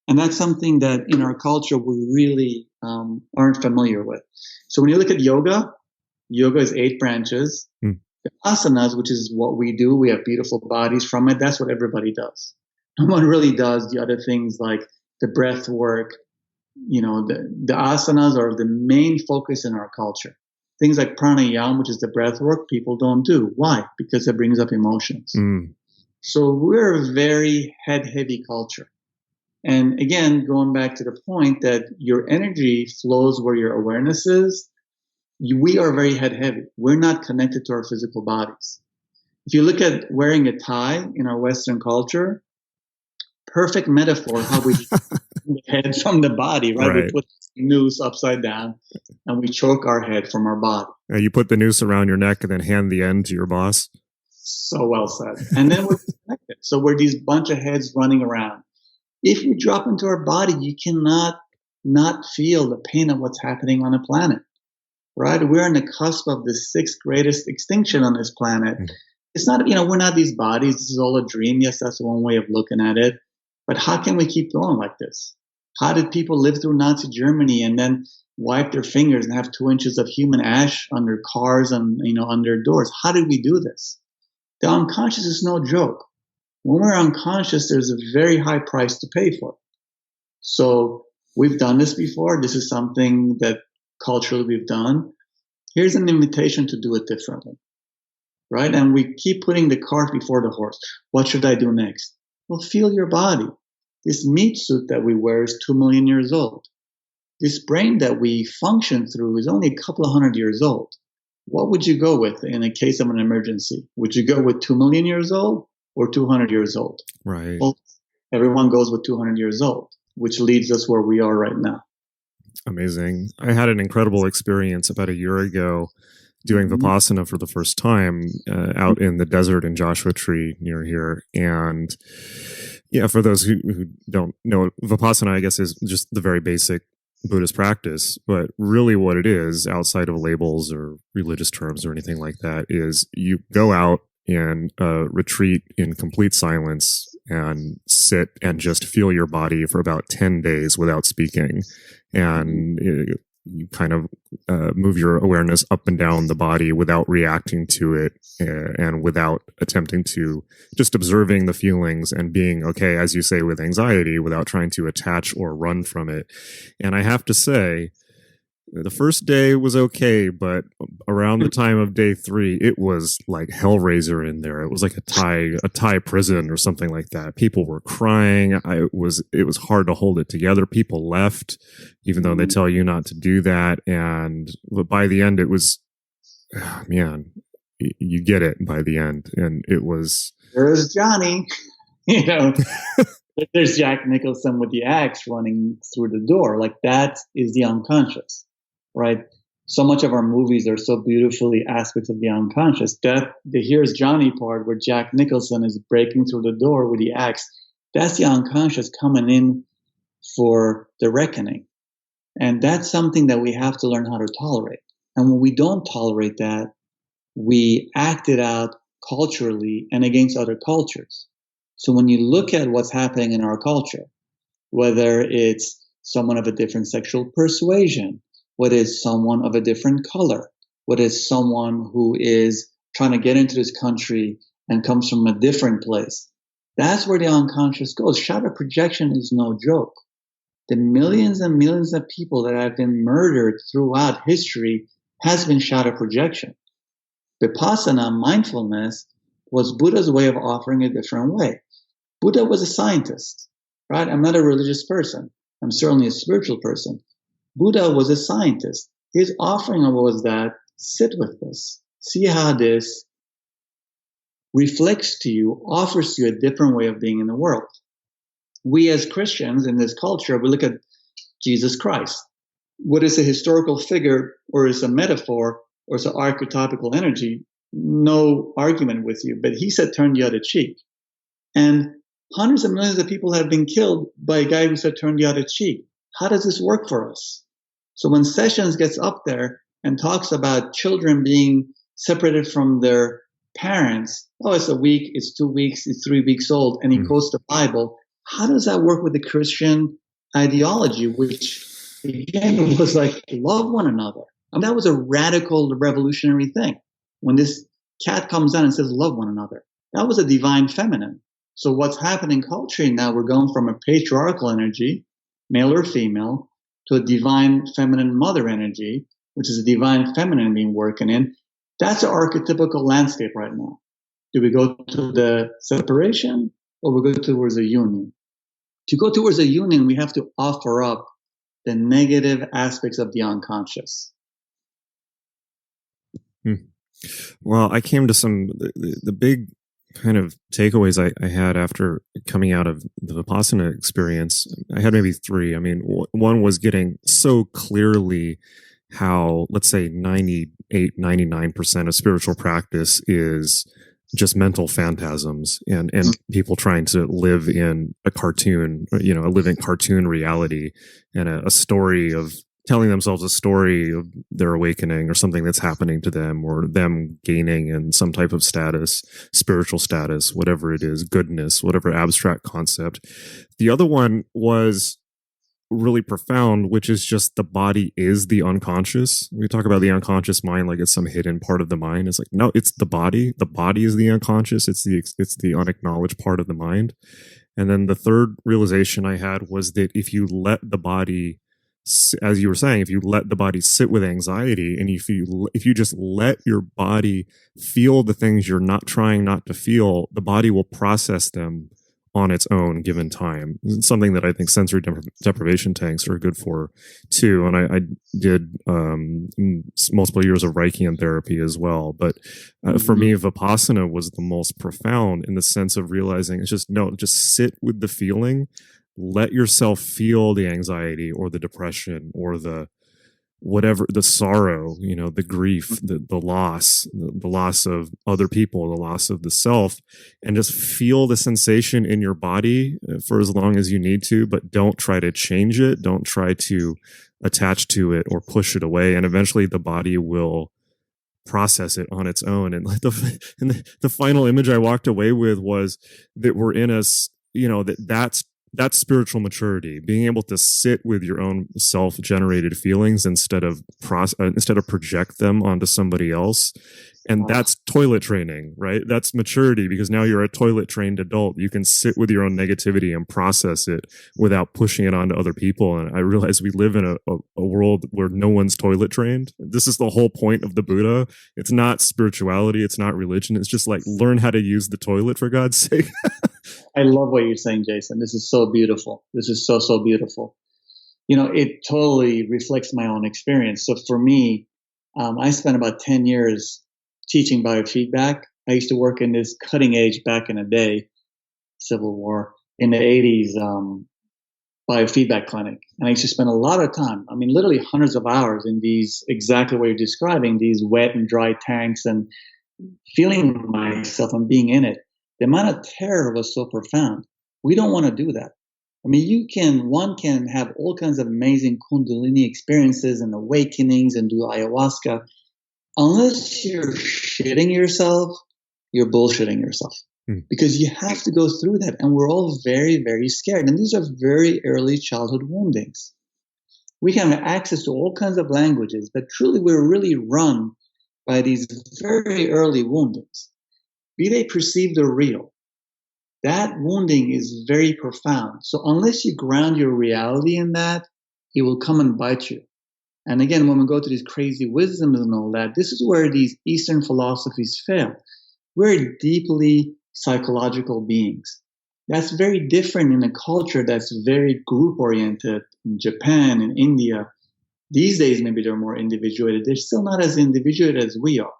And that's something that in our culture we really aren't familiar with. So when you look at yoga is 8 branches. The asanas, which is what we do, we have beautiful bodies from it. That's what everybody does. No one really does the other things like the breath work. The asanas are the main focus in our culture. Things like pranayama, which is the breath work, people don't do. Why? Because it brings up emotions. So we're a very head-heavy culture. And again, going back to the point that your energy flows where your awareness is, we are very head heavy. We're not connected to our physical bodies. If you look at wearing a tie in our Western culture, perfect metaphor how we the head from the body, right? Right. We put the noose upside down and we choke our head from our body. You put the noose around your neck and then hand the end to your boss. So well said. And then we're connected. So we're these bunch of heads running around. If you drop into our body, you cannot not feel the pain of what's happening on the planet, right? We're on the cusp of the sixth greatest extinction on this planet. It's not, we're not these bodies. This is all a dream. Yes, that's one way of looking at it. But how can we keep going like this? How did people live through Nazi Germany and then wipe their fingers and have 2 inches of human ash under cars and, under doors? How did we do this? The unconscious is no joke. When we're unconscious, there's a very high price to pay for. So we've done this before. This is something that culturally we've done. Here's an invitation to do it differently, right? And we keep putting the cart before the horse. What should I do next? Well, feel your body. This meat suit that we wear is 2 million years old. This brain that we function through is only a couple of 100 years old. What would you go with in a case of an emergency? Would you go with 2 million years old or 200 years old? Right. Well, everyone goes with 200 years old, which leads us where we are right now. Amazing. I had an incredible experience about a year ago doing Vipassana for the first time out in the desert in Joshua Tree near here. And yeah, for those who don't know, Vipassana, I guess, is just the very basic Buddhist practice. But really what it is, outside of labels or religious terms or anything like that, is you go out and retreat in complete silence and sit and just feel your body for about 10 days without speaking. And you kind of move your awareness up and down the body without reacting to it and without attempting to, just observing the feelings and being okay, as you say, with anxiety without trying to attach or run from it. And I have to say, the first day was okay, but around the time of day 3, it was like Hellraiser in there. It was like a Thai prison or something like that. People were crying. It was hard to hold it together. People left, even though they tell you not to do that. But by the end, it was, man, you get it by the end. And it was. There's Johnny, there's Jack Nicholson with the axe running through the door. Like that is the unconscious. Right? So much of our movies are so beautifully aspects of the unconscious. That the Here's Johnny part where Jack Nicholson is breaking through the door with the axe, that's the unconscious coming in for the reckoning. And that's something that we have to learn how to tolerate. And when we don't tolerate that, we act it out culturally and against other cultures. So when you look at what's happening in our culture, whether it's someone of a different sexual persuasion, whether it's someone of a different color, whether it's someone who is trying to get into this country and comes from a different place, that's where the unconscious goes. Shadow projection is no joke. The millions and millions of people that have been murdered throughout history has been shadow projection. Vipassana, mindfulness, was Buddha's way of offering a different way. Buddha was a scientist, right? I'm not a religious person. I'm certainly a spiritual person. Buddha was a scientist. His offering was that, sit with this, see how this reflects to you, offers you a different way of being in the world. We as Christians in this culture, we look at Jesus Christ. What is a historical figure or is a metaphor or is an archetypical energy? No argument with you. But he said, turn the other cheek. And hundreds of millions of people have been killed by a guy who said, turn the other cheek. How does this work for us? So when Sessions gets up there and talks about children being separated from their parents, it's a week, it's 2 weeks, it's 3 weeks old, and he quotes the Bible, how does that work with the Christian ideology, which again was like, love one another? I mean, that was a radical revolutionary thing. When this cat comes down and says, love one another, that was a divine feminine. So what's happening culturally now, we're going from a patriarchal energy, male or female, to a divine feminine mother energy, which is a divine feminine being working in. That's an archetypical landscape right now. Do we go to the separation or we go towards a union? To go towards a union, we have to offer up the negative aspects of the unconscious. Well, I came to the big kind of takeaways I had after coming out of the Vipassana experience. I had maybe three. I mean, one was getting so clearly how, let's say, 98, 99% of spiritual practice is just mental phantasms and people trying to live in a cartoon, a living cartoon reality and a story of telling themselves a story of their awakening or something that's happening to them or them gaining in some type of status, spiritual status, whatever it is, goodness, whatever abstract concept. The other one was really profound, which is just the body is the unconscious. We talk about the unconscious mind like it's some hidden part of the mind. It's like, no, it's the body. The body is the unconscious. It's the unacknowledged part of the mind. And then the third realization I had was that if you let the body, as you were saying, if you let the body sit with anxiety and if you just let your body feel the things you're not trying not to feel, the body will process them on its own given time. It's something that I think sensory deprivation tanks are good for too. And I did multiple years of Reichian therapy as well. But for me, Vipassana was the most profound in the sense of realizing it's just sit with the feeling, let yourself feel the anxiety or the depression or the whatever, the sorrow, the grief, the loss of other people, the loss of the self, and just feel the sensation in your body for as long as you need to, but don't try to change it. Don't try to attach to it or push it away. And eventually the body will process it on its own. And like the final image I walked away with was that we're in us, that's spiritual maturity, being able to sit with your own self-generated feelings instead of project them onto somebody else. And that's toilet training, right? That's maturity, because now you're a toilet trained adult. You can sit with your own negativity and process it without pushing it onto other people. And I realize we live in a world where no one's toilet trained. This is the whole point of the Buddha. It's not spirituality. It's not religion. It's just like, learn how to use the toilet, for God's sake. I love what you're saying, Jason. This is so beautiful. This is so, so beautiful. It totally reflects my own experience. So for me, I spent about 10 years teaching biofeedback. I used to work in this cutting edge back in the day, Civil War, in the 80s, biofeedback clinic. And I used to spend a lot of time, literally hundreds of hours in these, exactly what you're describing, these wet and dry tanks, and feeling myself and being in it. The amount of terror was so profound. We don't want to do that. One can have all kinds of amazing Kundalini experiences and awakenings and do ayahuasca. Unless you're shitting yourself, you're bullshitting yourself. Because you have to go through that. And we're all very, very scared. And these are very early childhood woundings. We have access to all kinds of languages, but truly we're really run by these very early woundings. Be they perceived or real, that wounding is very profound. So unless you ground your reality in that, it will come and bite you. And again, when we go to these crazy wisdoms and all that, this is where these Eastern philosophies fail. We're deeply psychological beings. That's very different in a culture that's very group-oriented in Japan and India. These days, maybe they're more individuated. They're still not as individuated as we are.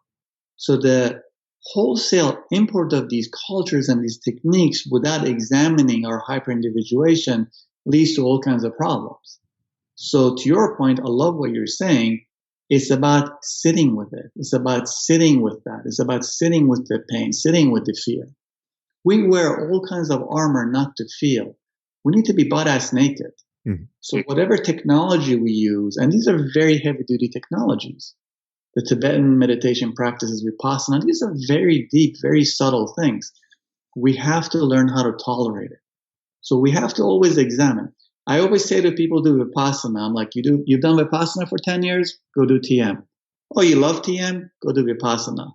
So the wholesale import of these cultures and these techniques without examining our hyper-individuation leads to all kinds of problems. So to your point, I love what you're saying. It's about sitting with it. It's about sitting with that. It's about sitting with the pain, sitting with the fear. We wear all kinds of armor not to feel. We need to be butt-ass naked. So whatever technology we use, and these are very heavy-duty technologies, the Tibetan meditation practices, Vipassana, these are very deep, very subtle things. We have to learn how to tolerate it. So we have to always examine. I always say to people who do Vipassana, I'm like, you've done Vipassana for 10 years? Go do TM. Oh, you love TM? Go do Vipassana.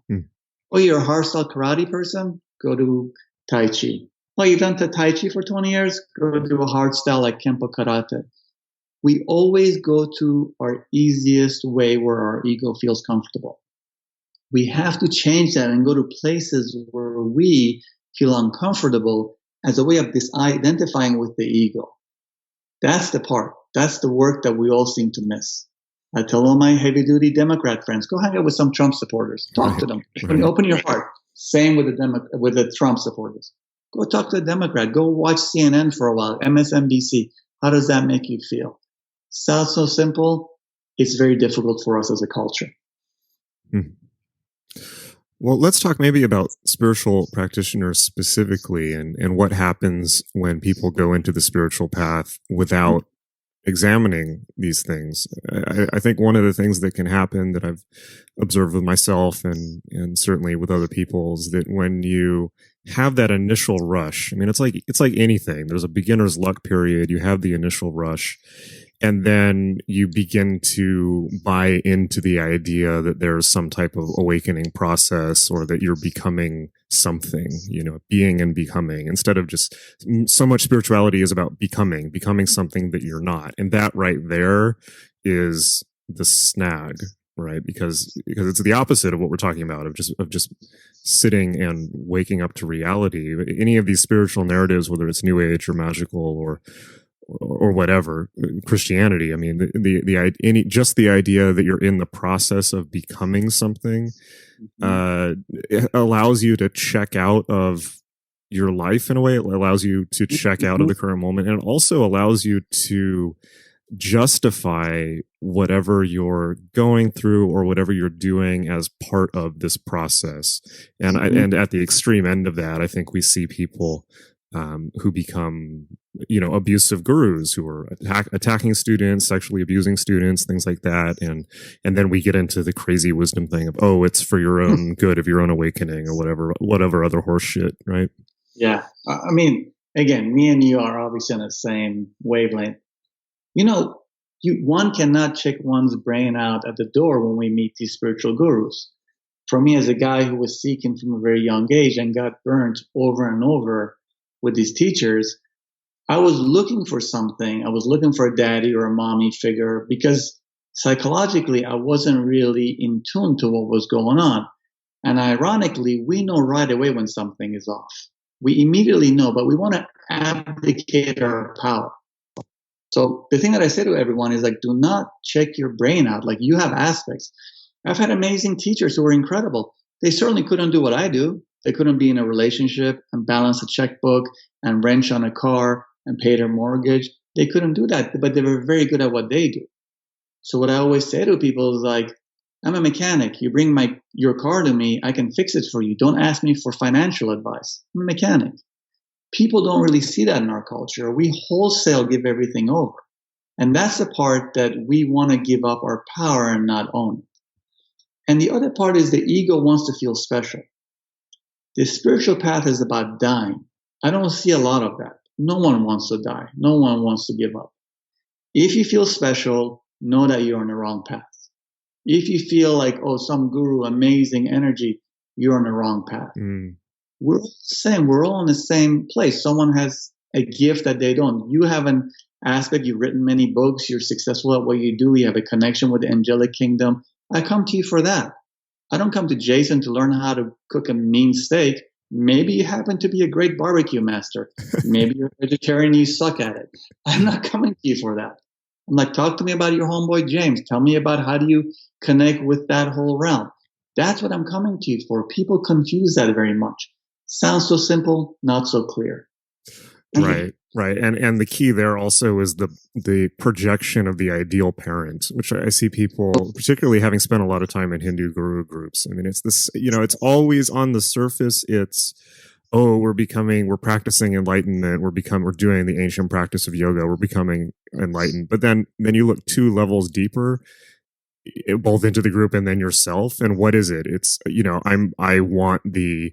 Oh, you're a hardstyle karate person? Go do Tai Chi. Oh, you've done Tai Chi for 20 years? Go do a hardstyle like Kempo Karate. We always go to our easiest way where our ego feels comfortable. We have to change that and go to places where we feel uncomfortable as a way of identifying with the ego. That's the part. That's the work that we all seem to miss. I tell all my heavy-duty Democrat friends, go hang out with some Trump supporters. Talk to them. Open your heart. Same with the Trump supporters. Go talk to a Democrat. Go watch CNN for a while, MSNBC. How does that make you feel? Sounds so simple. It's very difficult for us as a culture. Well, let's talk maybe about spiritual practitioners specifically and what happens when people go into the spiritual path without examining these things. I think one of the things that can happen that I've observed with myself and certainly with other people is that when you have that initial rush, I mean, it's like anything. There's a beginner's luck period. You have the initial rush, and then you begin to buy into the idea that there's some type of awakening process or that you're becoming something, being and becoming, instead of just so much spirituality is about becoming something that you're not. And that right there is the snag, right? Because it's the opposite of what we're talking about, of just sitting and waking up to reality. Any of these spiritual narratives, whether it's New Age or magical or whatever, Christianity, I mean, the idea that you're in the process of becoming something it allows you to check out of your life in a way. It allows you to check out of the current moment, and it also allows you to justify whatever you're going through or whatever you're doing as part of this process. And and at the extreme end of that, I think we see people who become, abusive gurus who are attacking students, sexually abusing students, things like that. And then we get into the crazy wisdom thing of, oh, it's for your own good, of your own awakening, or whatever other horse shit, right? Yeah. I mean, again, me and you are obviously on the same wavelength. One cannot check one's brain out at the door when we meet these spiritual gurus. For me, as a guy who was seeking from a very young age and got burnt over and over with these teachers, I was looking for something. I was looking for a daddy or a mommy figure because psychologically I wasn't really in tune to what was going on. And ironically, we know right away when something is off. We immediately know, but we want to abdicate our power. So the thing that I say to everyone is like, do not check your brain out. Like, you have aspects. I've had amazing teachers who were incredible. They certainly couldn't do what I do. They couldn't be in a relationship and balance a checkbook and wrench on a car and pay their mortgage. They couldn't do that, but they were very good at what they do. So what I always say to people is like, I'm a mechanic. You bring your car to me, I can fix it for you. Don't ask me for financial advice. I'm a mechanic. People don't really see that in our culture. We wholesale give everything over. And that's the part that we want to give up our power and not own it. And the other part is the ego wants to feel special. The spiritual path is about dying. I don't see a lot of that. No one wants to die. No one wants to give up. If you feel special, know that you're on the wrong path. If you feel like, oh, some guru, amazing energy, you're on the wrong path. We're all the same. We're all in the same place. Someone has a gift that they don't. You have an aspect. You've written many books. You're successful at what you do. You have a connection with the angelic kingdom. I come to you for that. I don't come to Jason to learn how to cook a mean steak. Maybe you happen to be a great barbecue master. Maybe you're a vegetarian and you suck at it. I'm not coming to you for that. I'm like, talk to me about your homeboy James. Tell me about how do you connect with that whole realm. That's what I'm coming to you for. People confuse that very much. Sounds so simple, not so clear. Right. And the key there also is the projection of the ideal parent, which I see people, particularly having spent a lot of time in Hindu guru groups. I mean, it's this, it's always on the surface. It's, oh, we're practicing enlightenment. We're doing the ancient practice of yoga. We're becoming enlightened. But then you look 2 levels deeper, both into the group and then yourself. And what is it? It's, I want the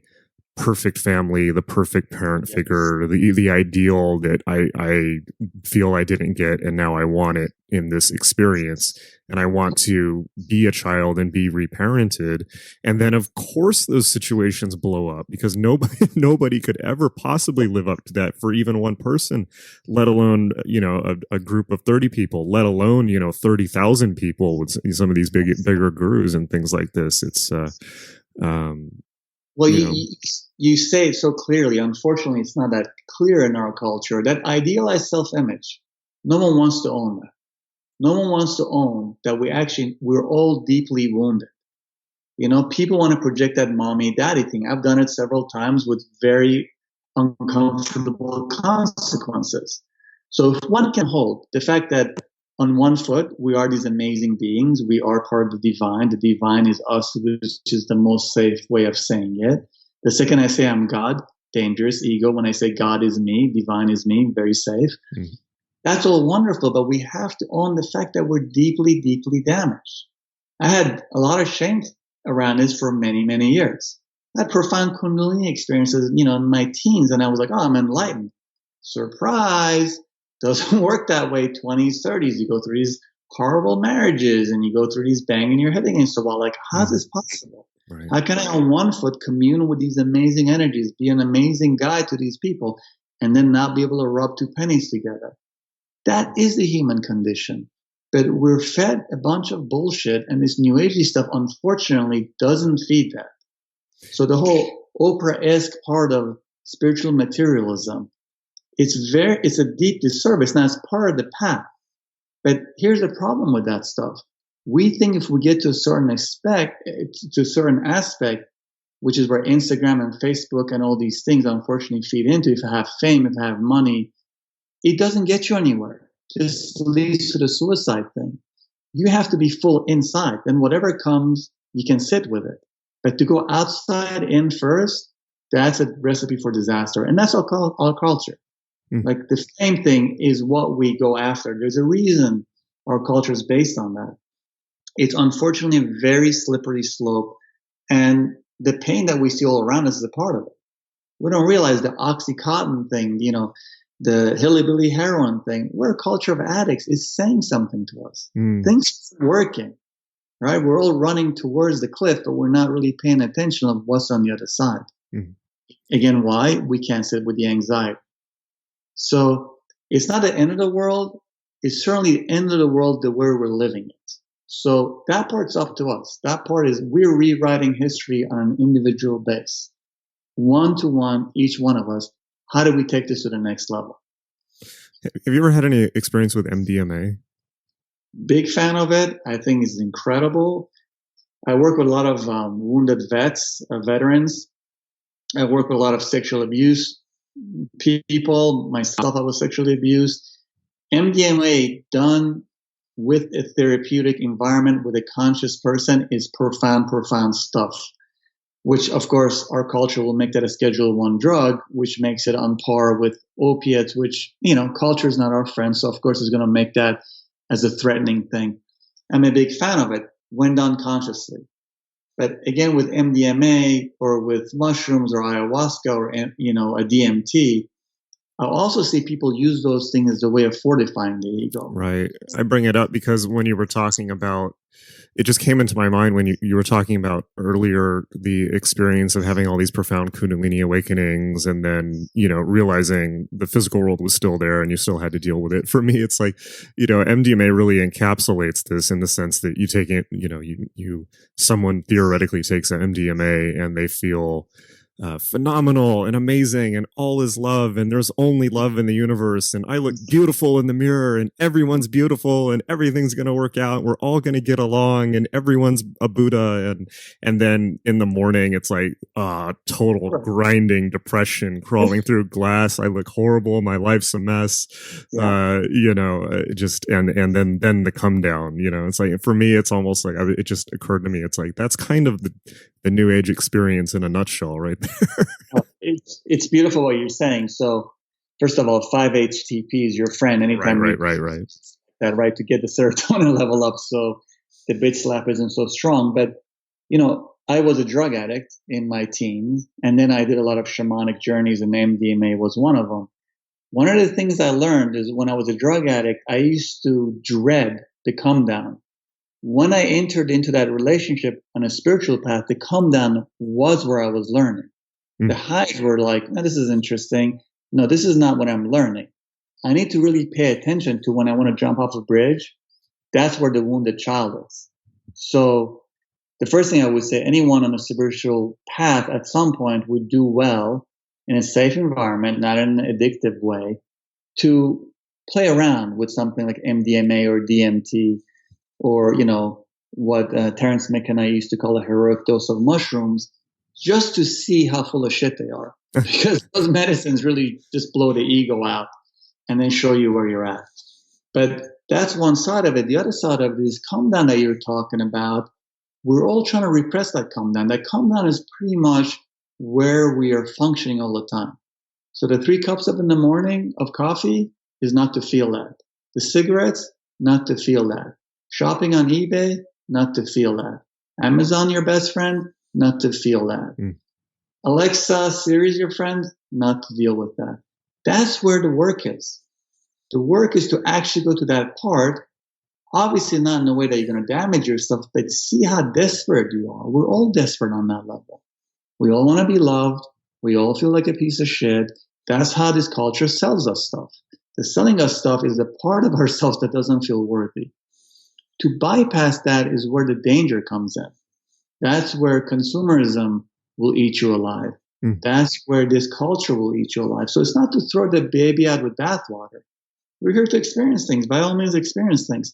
perfect family, the perfect parent figure, the ideal that I feel I didn't get, and now I want it in this experience. And I want to be a child and be reparented. And then, of course, those situations blow up because nobody could ever possibly live up to that for even one person, let alone, a group of 30 people, let alone, 30,000 people with some of these bigger gurus and things like this. It's, Well, you say it so clearly. Unfortunately, it's not that clear in our culture. That idealized self-image, no one wants to own that. No one wants to own that we're all deeply wounded. People want to project that mommy daddy thing. I've done it several times with very uncomfortable consequences. So if one can hold the fact that on one foot, we are these amazing beings. We are part of the divine. The divine is us, which is the most safe way of saying it. The second I say I'm God, dangerous ego. When I say God is me, divine is me, very safe. Mm-hmm. That's all wonderful, but we have to own the fact that we're deeply, deeply damaged. I had a lot of shame around this for many, many years. I had profound Kundalini experiences, in my teens, and I was like, oh, I'm enlightened. Surprise! Doesn't work that way. 20s, 30s, you go through these horrible marriages, and you go through these banging your head against the wall. Like, how's this possible? Right. How can I, on one foot, commune with these amazing energies, be an amazing guide to these people, and then not be able to rub two pennies together? That is the human condition. But we're fed a bunch of bullshit, and this new agey stuff, unfortunately, doesn't feed that. So the whole Oprah-esque part of spiritual materialism, it's a deep disservice. Now, it's part of the path. But here's the problem with that stuff. We think if we get to a certain aspect, which is where Instagram and Facebook and all these things unfortunately feed into, if I have fame, if I have money, it doesn't get you anywhere. It just leads to the suicide thing. You have to be full inside. Then whatever comes, you can sit with it. But to go outside in first, that's a recipe for disaster. And that's our culture. Mm. Like the same thing is what we go after. There's a reason our culture is based on that. It's unfortunately a very slippery slope. And the pain that we see all around us is a part of it. We don't realize the Oxycontin thing, the hillbilly heroin thing. We're a culture of addicts. Is saying something to us. Mm. Things are working, right? We're all running towards the cliff, but we're not really paying attention of what's on the other side. Mm. Again, why? We can't sit with the anxiety. So it's not the end of the world. It's certainly the end of the world the way we're living it. So that part's up to us. That part is we're rewriting history on an individual base. One to one, each one of us. How do we take this to the next level? Have you ever had any experience with MDMA? Big fan of it. I think it's incredible. I work with a lot of wounded veterans. I work with a lot of sexual abuse people. Myself, I was sexually abused. MDMA done with a therapeutic environment with a conscious person is profound, profound stuff. Which, of course, our culture will make that a Schedule 1 drug, which makes it on par with opiates, which, culture is not our friend. So, of course, it's going to make that as a threatening thing. I'm a big fan of it when done consciously. But again, with MDMA or with mushrooms or ayahuasca or, a DMT, I also see people use those things as a way of fortifying the ego. Right. I bring it up because when you were talking about, it just came into my mind when you were talking about earlier the experience of having all these profound Kundalini awakenings and then, realizing the physical world was still there and you still had to deal with it. For me, it's like, MDMA really encapsulates this in the sense that you take it, someone theoretically takes an MDMA and they feel phenomenal and amazing and all is love and there's only love in the universe and I look beautiful in the mirror and everyone's beautiful and everything's going to work out. We're all going to get along and everyone's a Buddha. And then in the morning, it's like total grinding depression crawling through glass. I look horrible. My life's a mess. Yeah. And then the come down, it's like, for me, it's almost like it just occurred to me. It's like, that's kind of the new age experience in a nutshell right there. It's beautiful what you're saying. So first of all, 5-HTP is your friend anytime. Right. That right to get the serotonin level up so the bitch slap isn't so strong. But, I was a drug addict in my teens and then I did a lot of shamanic journeys and MDMA was one of them. One of the things I learned is when I was a drug addict, I used to dread the come down. When I entered into that relationship on a spiritual path, the come down was where I was learning. The highs were like, no, this is interesting. No, this is not what I'm learning. I need to really pay attention to when I want to jump off a bridge. That's where the wounded child is. So the first thing I would say, anyone on a spiritual path at some point would do well in a safe environment, not in an addictive way, to play around with something like MDMA or DMT, or, what Terrence McKenna used to call a heroic dose of mushrooms, just to see how full of shit they are. Because those medicines really just blow the ego out and then show you where you're at. But that's one side of it. The other side of it is calm down that you're talking about. We're all trying to repress that calm down. That calm down is pretty much where we are functioning all the time. So the 3 cups up in the morning of coffee is not to feel that. The cigarettes, not to feel that. Shopping on eBay, not to feel that. Amazon, your best friend, not to feel that. Alexa, Siri's your friend, not to deal with that. That's where the work is. The work is to actually go to that part, obviously not in a way that you're going to damage yourself, but see how desperate you are. We're all desperate on that level. We all want to be loved. We all feel like a piece of shit. That's how this culture sells us stuff. The selling us stuff is the part of ourselves that doesn't feel worthy. To bypass that is where the danger comes in. That's where consumerism will eat you alive. That's where this culture will eat you alive. So it's not to throw the baby out with bathwater. We're here to experience things. By all means, experience things.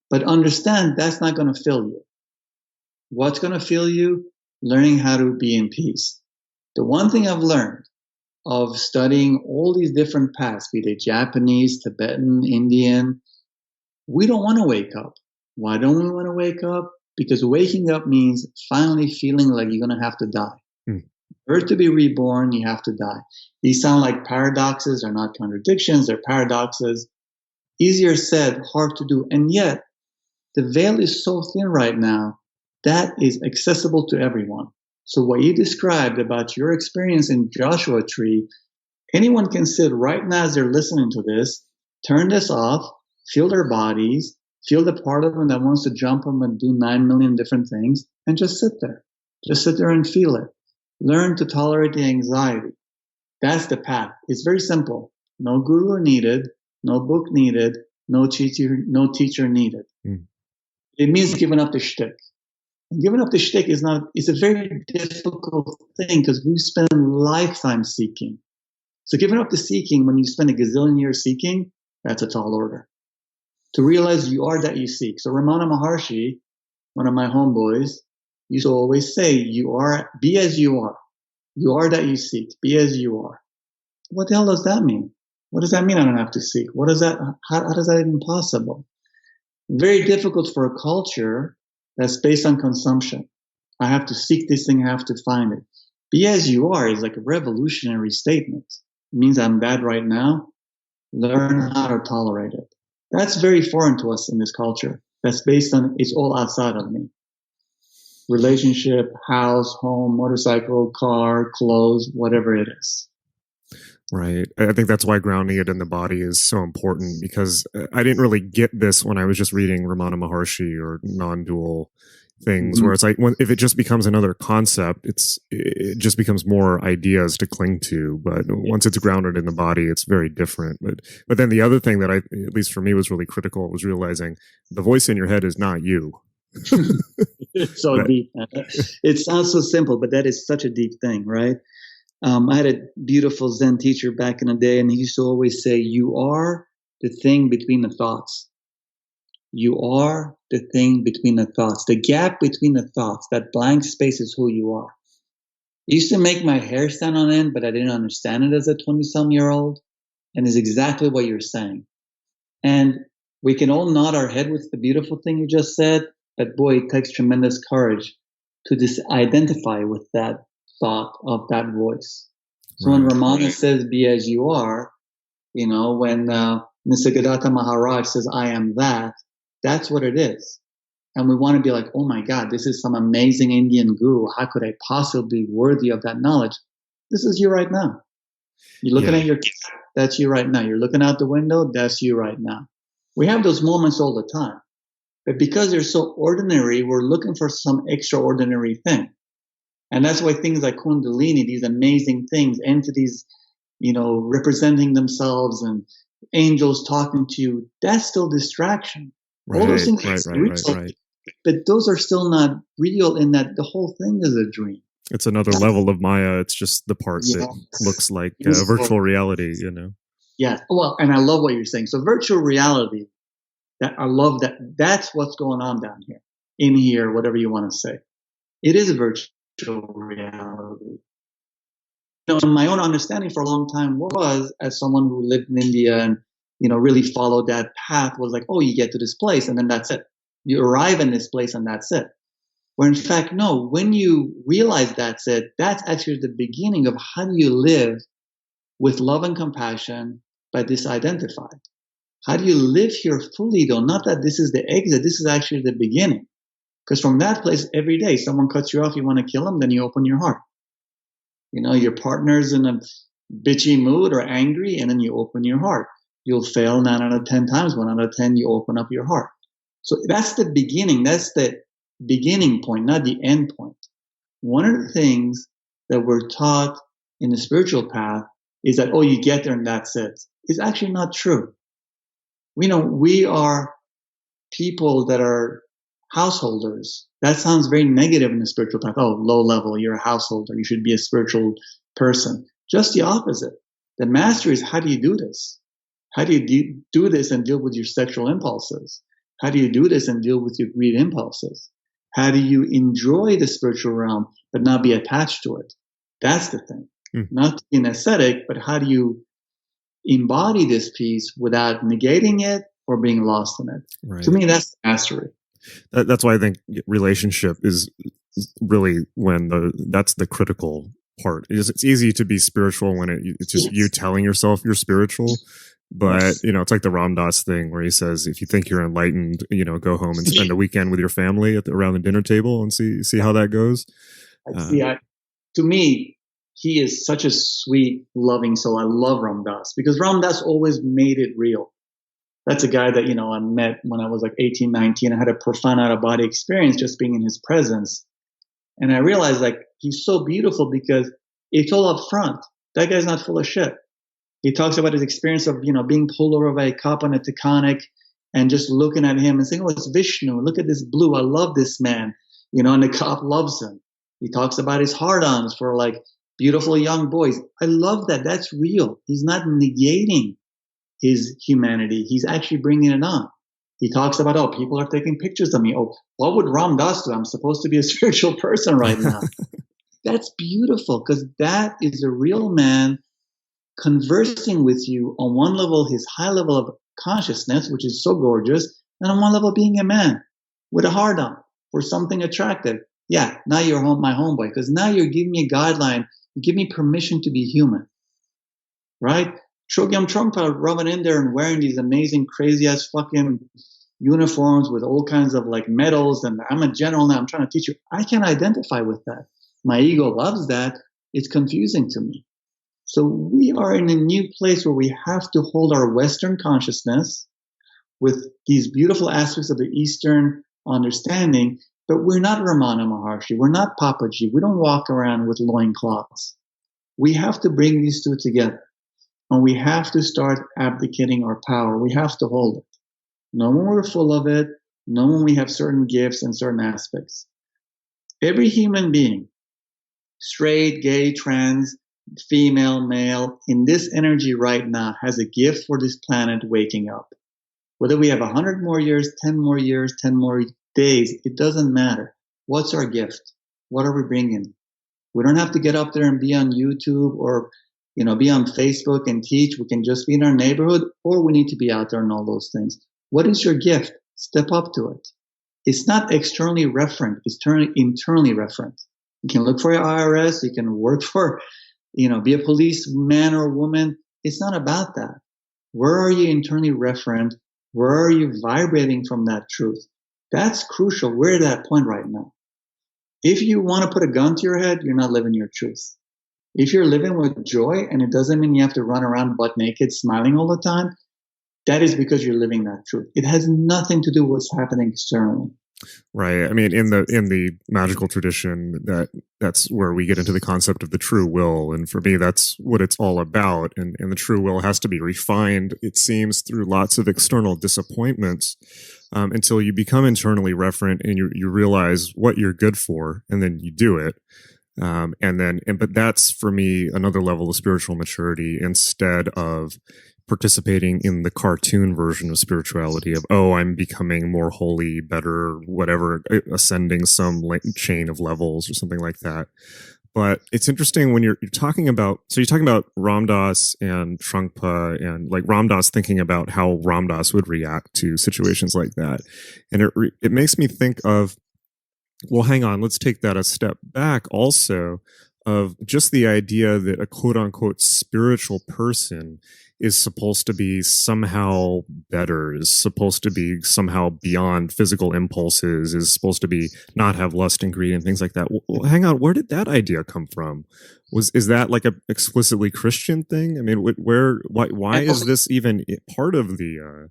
But understand that's not going to fill you. What's going to fill you? Learning how to be in peace. The one thing I've learned of studying all these different paths, be they Japanese, Tibetan, Indian, we don't want to wake up. Why don't we want to wake up? Because waking up means finally feeling like you're going to have to die. For it to be reborn, you have to die. These sound like paradoxes. They're not contradictions. They're paradoxes. Easier said, hard to do. And yet, the veil is so thin right now that is accessible to everyone. So what you described about your experience in Joshua Tree, anyone can sit right now as they're listening to this, turn this off, feel their bodies, feel the part of them that wants to jump them and do 9 million different things, and just sit there. Just sit there and feel it. Learn to tolerate the anxiety. That's the path. It's very simple. No guru needed, no book needed, no teacher needed. It means giving up the shtick. And giving up the shtick is a very difficult thing because we spend lifetime seeking. So giving up the seeking, when you spend a gazillion years seeking, that's a tall order. To realize you are that you seek. So Ramana Maharshi, one of my homeboys, used to always say, be as you are. You are that you seek. Be as you are. What the hell does that mean? What does that mean I don't have to seek? How does that even possible? Very difficult for a culture that's based on consumption. I have to seek this thing, I have to find it. Be as you are is like a revolutionary statement. It means I'm bad right now. Learn how to tolerate it. That's very foreign to us in this culture. That's based on, it's all outside of me. Relationship, house, home, motorcycle, car, clothes, whatever it is. Right. I think that's why grounding it in the body is so important, because I didn't really get this when I was just reading Ramana Maharshi or non-dual things, where it's like, if it just becomes another concept, it just becomes more ideas to cling to. But once it's grounded in the body, it's very different. But then the other thing that at least for me, was really critical was realizing the voice in your head is not you. It's so deep. It sounds so simple, but that is such a deep thing, right? I had a beautiful Zen teacher back in the day, and he used to always say, you are the thing between the thoughts. You are the thing between the thoughts. The gap between the thoughts, that blank space is who you are. It used to make my hair stand on end, but I didn't understand it as a 20-some-year-old. And it's exactly what you're saying. And we can all nod our head with the beautiful thing you just said, but boy, it takes tremendous courage to just identify with that thought of that voice. So when Ramana says, be as you are, when Nisargadatta Maharaj says, I am that, that's what it is. And we want to be like, oh my God, this is some amazing Indian guru. How could I possibly be worthy of that knowledge? This is you right now. You're looking at your cat, that's you right now. You're looking out the window, that's you right now. We have those moments all the time. But because they're so ordinary, we're looking for some extraordinary thing. And that's why things like Kundalini, these amazing things, entities, representing themselves and angels talking to you, that's still distraction. All those things right. But those are still not real in that the whole thing is a dream. It's another level of Maya. It's just the part that looks like virtual reality, Yeah. Well, and I love what you're saying. So virtual reality, I love that. That's what's going on down here, in here, whatever you want to say. It is a virtual reality. My own understanding for a long time was, as someone who lived in India and, really followed that path, was like, oh, you get to this place and then that's it. You arrive in this place and that's it. Where in fact, no, when you realize that's it, that's actually the beginning of how do you live with love and compassion, but disidentified. How do you live here fully, though? Not that this is the exit, this is actually the beginning. Because from that place, every day, someone cuts you off, you want to kill them, then you open your heart. Your partner's in a bitchy mood or angry, and then you open your heart. You'll fail 9 out of 10 times. 1 out of 10, you open up your heart. So that's the beginning. That's the beginning point, not the end point. One of the things that we're taught in the spiritual path is that, oh, you get there and that's it. It's actually not true. We are people that are householders. That sounds very negative in the spiritual path. Oh, low level, you're a householder. You should be a spiritual person. Just the opposite. The mastery is, how do you do this? How do you do this and deal with your sexual impulses? How do you do this and deal with your greed impulses? How do you enjoy the spiritual realm but not be attached to it? That's the thing. Not being ascetic, but how do you embody this piece without negating it or being lost in it? Right. To me, that's mastery. That's why I think relationship is really that's the critical part. It's easy to be spiritual when it's just you telling yourself you're spiritual. But, it's like the Ram Dass thing where he says, if you think you're enlightened, go home and spend a weekend with your family around the dinner table and see how that goes. To me, he is such a sweet, loving soul. I love Ram Dass because Ram Dass always made it real. That's a guy that, I met when I was like 18, 19. I had a profound out-of-body experience just being in his presence. And I realized he's so beautiful because it's all up front. That guy's not full of shit. He talks about his experience of, being pulled over by a cop on a Taconic and just looking at him and saying, oh, it's Vishnu. Look at this blue. I love this man. And the cop loves him. He talks about his hard-ons for beautiful young boys. I love that. That's real. He's not negating his humanity. He's actually bringing it on. He talks about, oh, people are taking pictures of me. Oh, what would Ram Dass do? I'm supposed to be a spiritual person right now. That's beautiful because that is a real man conversing with you on one level, his high level of consciousness, which is so gorgeous, and on one level being a man with a hard on for something attractive. Yeah, now you're my homeboy because now you're giving me a guideline. You give me permission to be human, right? Chogyam Trungpa rubbing in there and wearing these amazing, crazy ass fucking uniforms with all kinds of medals. And I'm a general now. I'm trying to teach you. I can identify with that. My ego loves that. It's confusing to me. So we are in a new place where we have to hold our Western consciousness with these beautiful aspects of the Eastern understanding, but we're not Ramana Maharshi. We're not Papaji. We don't walk around with loincloths. We have to bring these two together. And we have to start abdicating our power. We have to hold it. Not when we're full of it, not when we have certain gifts and certain aspects. Every human being, straight, gay, trans, female, male, in this energy right now has a gift for this planet waking up. Whether we have 100 more years, 10 more years, 10 more days, it doesn't matter. What's our gift? What are we bringing? We don't have to get up there and be on YouTube or be on Facebook and teach. We can just be in our neighborhood, or we need to be out there and all those things. What is your gift? Step up to it. It's not externally referent. It's internally referent. You can look for your IRS. You can work for, be a policeman or woman. It's not about that. Where are you internally referent? Where are you vibrating from that truth? That's crucial. We're at that point right now. If you want to put a gun to your head, you're not living your truth. If you're living with joy, and it doesn't mean you have to run around butt naked smiling all the time, that is because you're living that truth. It has nothing to do with what's happening externally. Right. I mean, in the magical tradition, that's where we get into the concept of the true will. And for me, that's what it's all about. And the true will has to be refined, it seems, through lots of external disappointments. until you become internally referent and you realize what you're good for, and then you do it. But that's for me another level of spiritual maturity instead of participating in the cartoon version of spirituality of, oh, I'm becoming more holy, better, whatever, ascending some chain of levels or something like that. But it's interesting when you're talking about, so you're talking about Ram Dass and Trungpa, and like Ram Dass thinking about how Ram Dass would react to situations like that. And it makes me think of, well, hang on, let's take that a step back also, of just the idea that a quote unquote spiritual person is supposed to be somehow better, is supposed to be somehow beyond physical impulses, is supposed to be not have lust and greed and things like that. Well, hang on, where did that idea come from? Is that like a explicitly Christian thing? I mean, why is this even part of the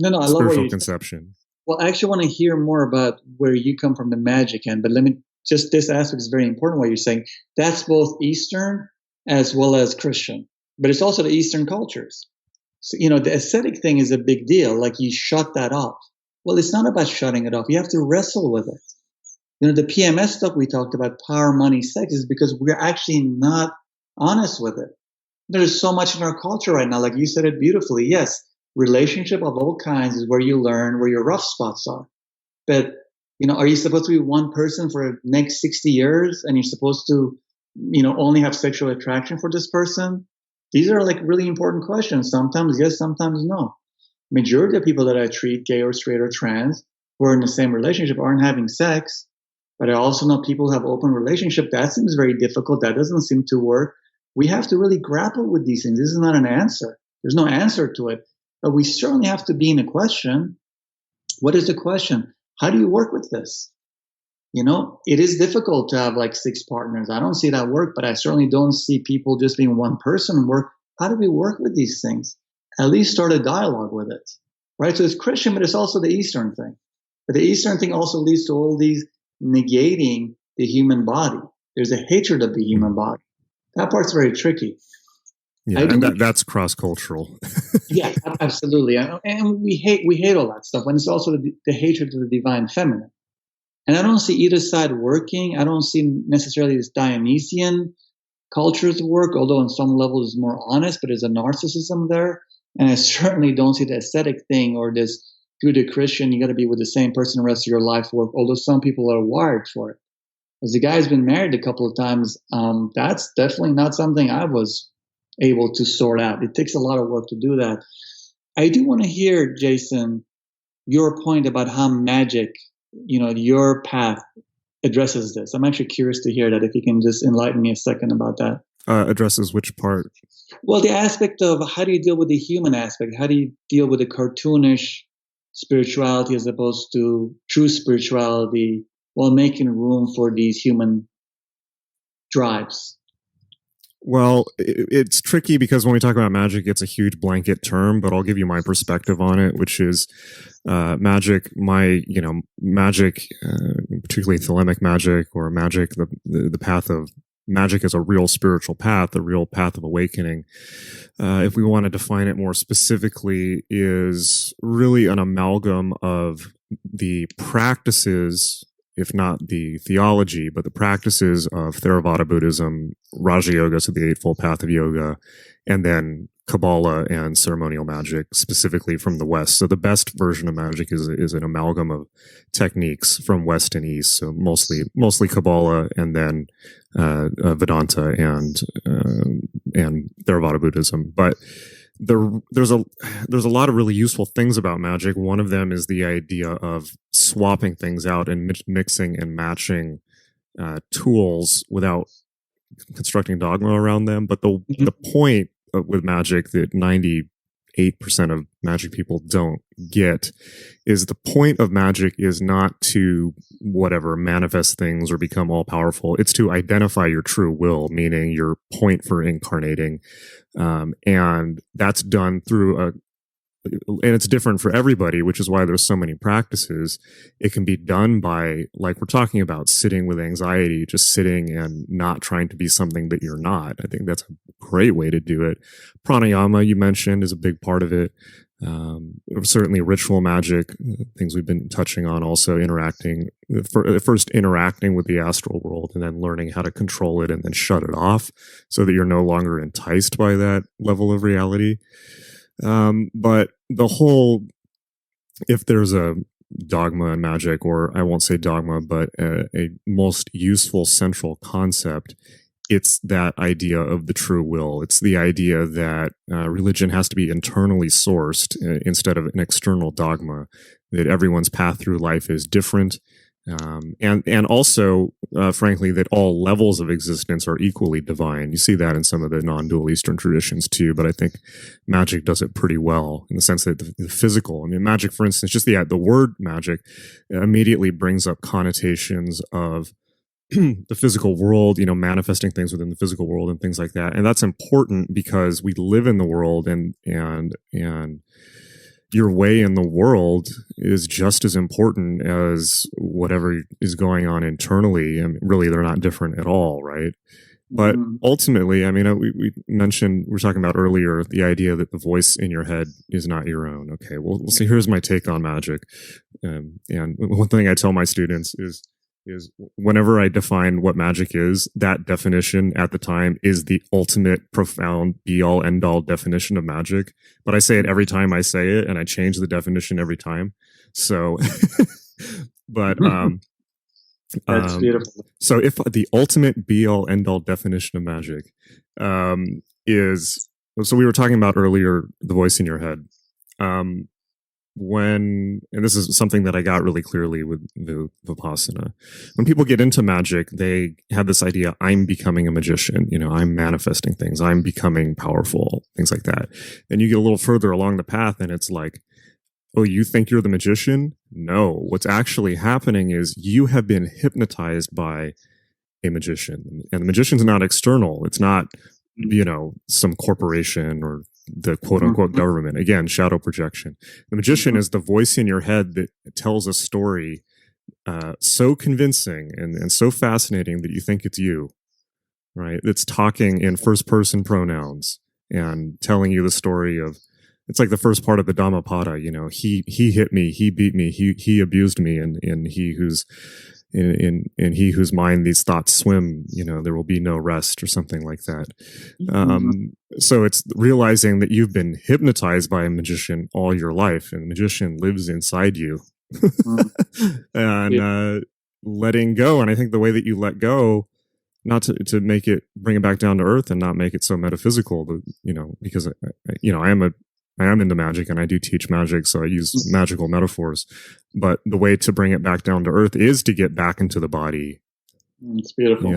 I love spiritual conception? Well, I actually want to hear more about where you come from, the magic end, but let me just, this aspect is very important what you're saying. That's both Eastern as well as Christian, but it's also the Eastern cultures. So, the ascetic thing is a big deal. Like you shut that off. Well, it's not about shutting it off. You have to wrestle with it. The PMS stuff we talked about, power, money, sex, is because we're actually not honest with it. There's so much in our culture right now. Like you said it beautifully. Yes. Relationship of all kinds is where you learn where your rough spots are. But, are you supposed to be one person for the next 60 years and you're supposed to, only have sexual attraction for this person? These are like really important questions. Sometimes yes, sometimes no. Majority of people that I treat, gay or straight or trans, who are in the same relationship aren't having sex. But I also know people who have open relationship. That seems very difficult. That doesn't seem to work. We have to really grapple with these things. This is not an answer. There's no answer to it. But we certainly have to be in a question. What is the question? How do you work with this? It is difficult to have like 6 partners. I don't see that work, but I certainly don't see people just being one person work. How do we work with these things? At least start a dialogue with it, right? So it's Christian, but it's also the Eastern thing. But the Eastern thing also leads to all these negating the human body. There's a hatred of the human body. That part's very tricky. Yeah, and that's cross-cultural. Yeah, absolutely. And we hate all that stuff. And it's also the hatred of the divine feminine. And I don't see either side working. I don't see necessarily this Dionysian culture's work, although on some level it's more honest, but there's a narcissism there. And I certainly don't see the ascetic thing or this do the Christian, you got to be with the same person the rest of your life work, although some people are wired for it. As a guy who's been married a couple of times, that's definitely not something I was able to sort out. It takes a lot of work to do that. I do want to hear, Jason, your point about how magic, your path addresses this. I'm actually curious to hear that, if you can just enlighten me a second about that. Addresses which part? Well, the aspect of how do you deal with the human aspect? How do you deal with the cartoonish spirituality as opposed to true spirituality while making room for these human drives? Well, it's tricky because when we talk about magic, it's a huge blanket term, but I'll give you my perspective on it, which is magic, magic, particularly thelemic magic or magic, the path of magic is a real spiritual path, the real path of awakening. If we want to define it more specifically, is really an amalgam of the practices, if not the theology, but the practices of Theravada Buddhism, Raja Yoga, so the Eightfold Path of Yoga, and then Kabbalah and ceremonial magic, specifically from the West. So the best version of magic is an amalgam of techniques from West and East. So mostly Kabbalah, and then Vedanta and Theravada Buddhism. But there's a lot of really useful things about magic. One of them is the idea of swapping things out and mixing and matching tools without constructing dogma around them. But the point with magic that 98% of magic people don't get is the point of magic is not to manifest things or become all powerful. It's to identify your true will, meaning your point for incarnating. And that's done through and it's different for everybody, which is why there's so many practices. It can be done by, like we're talking about, sitting with anxiety, just sitting and not trying to be something that you're not. I think that's a great way to do it. Pranayama, you mentioned, is a big part of it. Certainly ritual magic, things we've been touching on, also interacting, first interacting with the astral world and then learning how to control it and then shut it off so that you're no longer enticed by that level of reality. But the whole, if there's a dogma in magic, or I won't say dogma, but a most useful central concept, it's that idea of the true will. It's the idea that religion has to be internally sourced instead of an external dogma, that everyone's path through life is different. And also, frankly, that all levels of existence are equally divine. You see that in some of the non-dual Eastern traditions too, but I think magic does it pretty well in the sense that the physical, I mean, magic, for instance, just the word magic immediately brings up connotations of the physical world, manifesting things within the physical world and things like that. And that's important because we live in the world, and your way in the world is just as important as whatever is going on internally. I mean, really, they're not different at all, right? But ultimately, I mean, we mentioned, we were talking about earlier, the idea that the voice in your head is not your own. Okay, well, see, here's my take on magic. And one thing I tell my students is whenever I define what magic is, that definition at the time is the ultimate, profound, be-all, end-all definition of magic. But I say it every time I say it, and I change the definition every time. So, but that's beautiful. So if the ultimate be-all, end-all definition of magic is, so we were talking about earlier, the voice in your head. And this is something that I got really clearly with Vipassana. When people get into magic, they have this idea, I'm becoming a magician, I'm manifesting things, I'm becoming powerful, things like that. And you get a little further along the path and it's like, oh, you think you're the magician? No, what's actually happening is you have been hypnotized by a magician. And the magician's not external. It's not, some corporation or the quote unquote government. Again, shadow projection. The magician is the voice in your head that tells a story so convincing and so fascinating that you think it's you, right? It's talking in first person pronouns and telling you the story of, it's like the first part of the Dhammapada, he hit me, he beat me, he abused me, and he who's in he whose mind these thoughts swim, there will be no rest, or something like that. So it's realizing that you've been hypnotized by a magician all your life, and the magician lives inside you. And letting go. And I think the way that you let go, not to make it, bring it back down to earth and not make it so metaphysical, but, because I am into magic and I do teach magic, so I use magical metaphors. But the way to bring it back down to earth is to get back into the body. It's beautiful.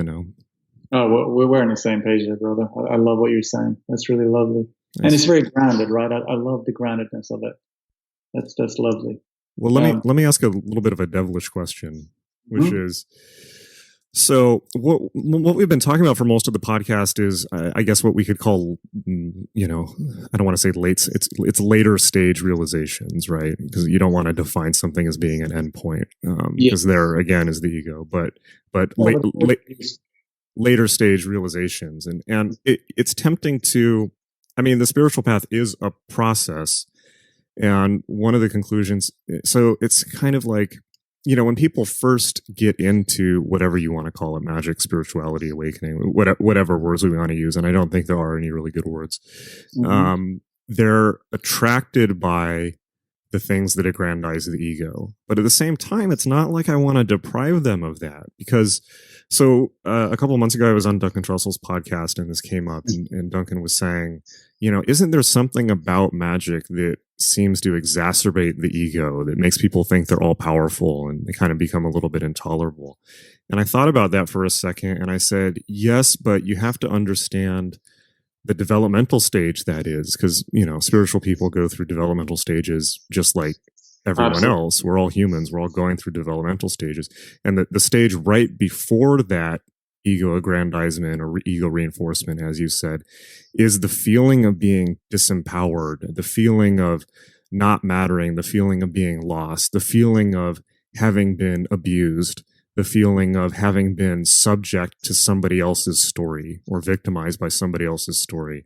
Oh, well, we're on the same page there, brother. I love what you're saying. That's really lovely. Nice. And it's very grounded, right? I love the groundedness of it. That's lovely. Well, let me ask a little bit of a devilish question, which is, so what we've been talking about for most of the podcast is, I guess, what we could call, I don't want to say it's later stage realizations, right? Because you don't want to define something as being an endpoint, because there again is the ego, but later stage realizations, and it's tempting to, I mean, the spiritual path is a process, and one of the conclusions, so it's kind of like, when people first get into whatever you want to call it, magic, spirituality, awakening, whatever words we want to use, and I don't think there are any really good words, they're attracted by the things that aggrandize the ego. But at the same time, it's not like I want to deprive them of that, because a couple of months ago, I was on Duncan Trussell's podcast and this came up, and Duncan was saying, isn't there something about magic that seems to exacerbate the ego, that makes people think they're all powerful and they kind of become a little bit intolerable? And I thought about that for a second and I said, yes, but you have to understand the developmental stage that is, because, spiritual people go through developmental stages just like everyone else. We're all humans. We're all going through developmental stages. And the stage right before that, ego aggrandizement or ego reinforcement, as you said, is the feeling of being disempowered, the feeling of not mattering, the feeling of being lost, the feeling of having been abused, the feeling of having been subject to somebody else's story or victimized by somebody else's story.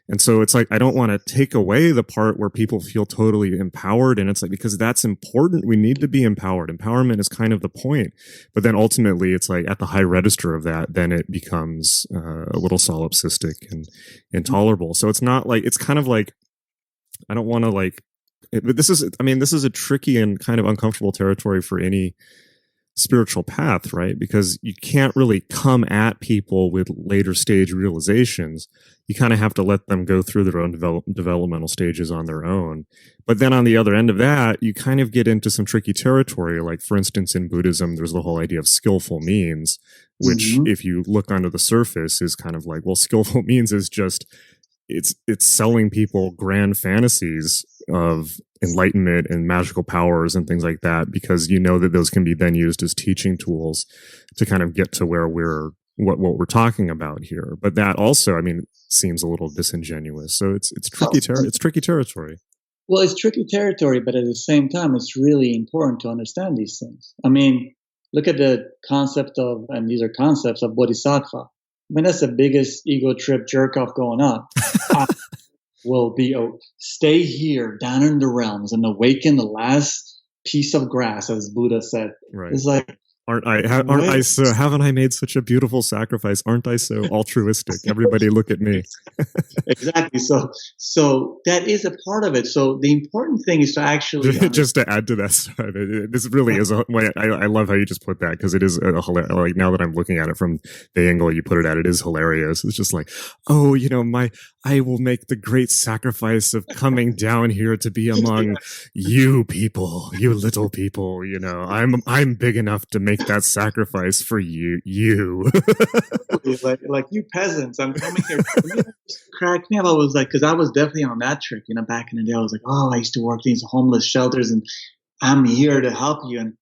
And so it's like, I don't want to take away the part where people feel totally empowered. And it's like, because that's important. We need to be empowered. Empowerment is kind of the point. But then ultimately it's like at the high register of that, then it becomes a little solipsistic and intolerable. So it's not like, it's kind of like, I don't want to like, but this is a tricky and kind of uncomfortable territory for any spiritual path, right? Because you can't really come at people with later stage realizations. You kind of have to let them go through their own developmental stages on their own. But then on the other end of that, you kind of get into some tricky territory. Like, for instance, in Buddhism, there's the whole idea of skillful means, which if you look under the surface is kind of like, well, skillful means is just, it's selling people grand fantasies of enlightenment and magical powers and things like that, because you know that those can be then used as teaching tools to kind of get to where what we're talking about here. But that also, I mean, seems a little disingenuous. So it's tricky territory. Well, it's tricky territory, but at the same time, it's really important to understand these things. I mean, look at the concept of, and these are concepts of bodhisattva. I mean, that's the biggest ego trip jerk off going on. Will be stay here down in the realms and awaken the last piece of grass, as Buddha said. Right. It's like, haven't I made such a beautiful sacrifice? Aren't I so altruistic? Everybody look at me. Exactly. So that is a part of it. So the important thing is to actually just to add to that, this really is I love how you just put that, because it is like, now that I'm looking at it from the angle you put it at, it is hilarious. It's just like, oh, you know, I will make the great sacrifice of coming down here to be among you people, you little people. You know, I'm big enough to make that sacrifice for you. like you peasants, I'm coming here. Cracked me up. I was like, because I was definitely on that trick, you know, back in the day. I was like, oh, I used to work these homeless shelters and I'm here to help you. And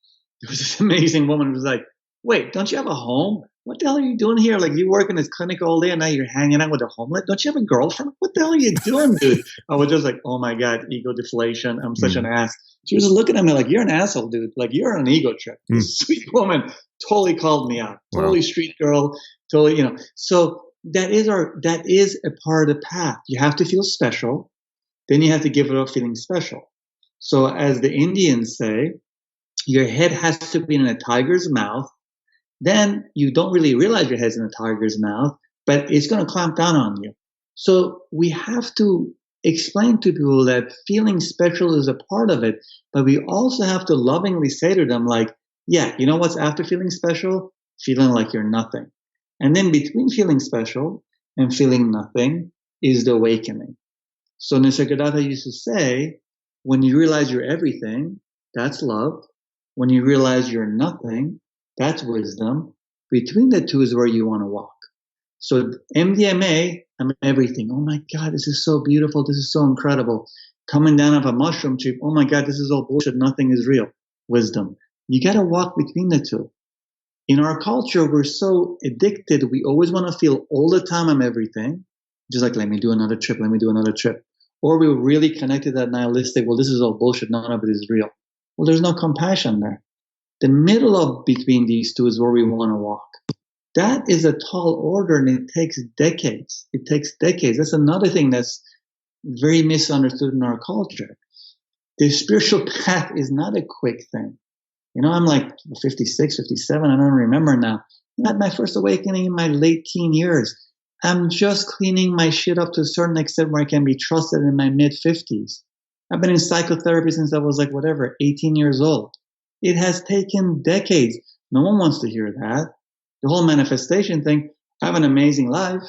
there was this amazing woman who was like, wait, don't you have a home? What the hell are you doing here? Like, you work in this clinic all day and now you're hanging out with a homeless. Don't you have a girlfriend? What the hell are you doing, dude? I was just like, oh my God, ego deflation. I'm such an ass. She was looking at me like, you're an asshole, dude. Like, you're on an ego trip. This sweet woman totally called me out. Totally street girl. Totally, you know. So that is a part of the path. You have to feel special. Then you have to give it up feeling special. So as the Indians say, your head has to be in a tiger's mouth. Then you don't really realize your head's in a tiger's mouth, but it's going to clamp down on you. So we have to explain to people that feeling special is a part of it, but we also have to lovingly say to them, like, yeah, you know what's after feeling special? Feeling like you're nothing. And then between feeling special and feeling nothing is the awakening. So Nisargadatta used to say, when you realize you're everything, that's love. When you realize you're nothing, that's wisdom. Between the two is where you want to walk. So MDMA, I'm everything. Oh my God, this is so beautiful. This is so incredible. Coming down off a mushroom tree. Oh my God, this is all bullshit. Nothing is real. Wisdom. You got to walk between the two. In our culture, we're so addicted. We always want to feel all the time I'm everything. Just like, let me do another trip. Let me do another trip. Or we're really connected to that nihilistic, well, this is all bullshit. None of it is real. Well, there's no compassion there. The middle of between these two is where we want to walk. That is a tall order, and it takes decades. It takes decades. That's another thing that's very misunderstood in our culture. The spiritual path is not a quick thing. You know, I'm like 56, 57, I don't remember now. I had my first awakening in my late teen years. I'm just cleaning my shit up to a certain extent where I can be trusted in my mid-50s. I've been in psychotherapy since I was like, 18 years old. It has taken decades. No one wants to hear that. The whole manifestation thing, I have an amazing life.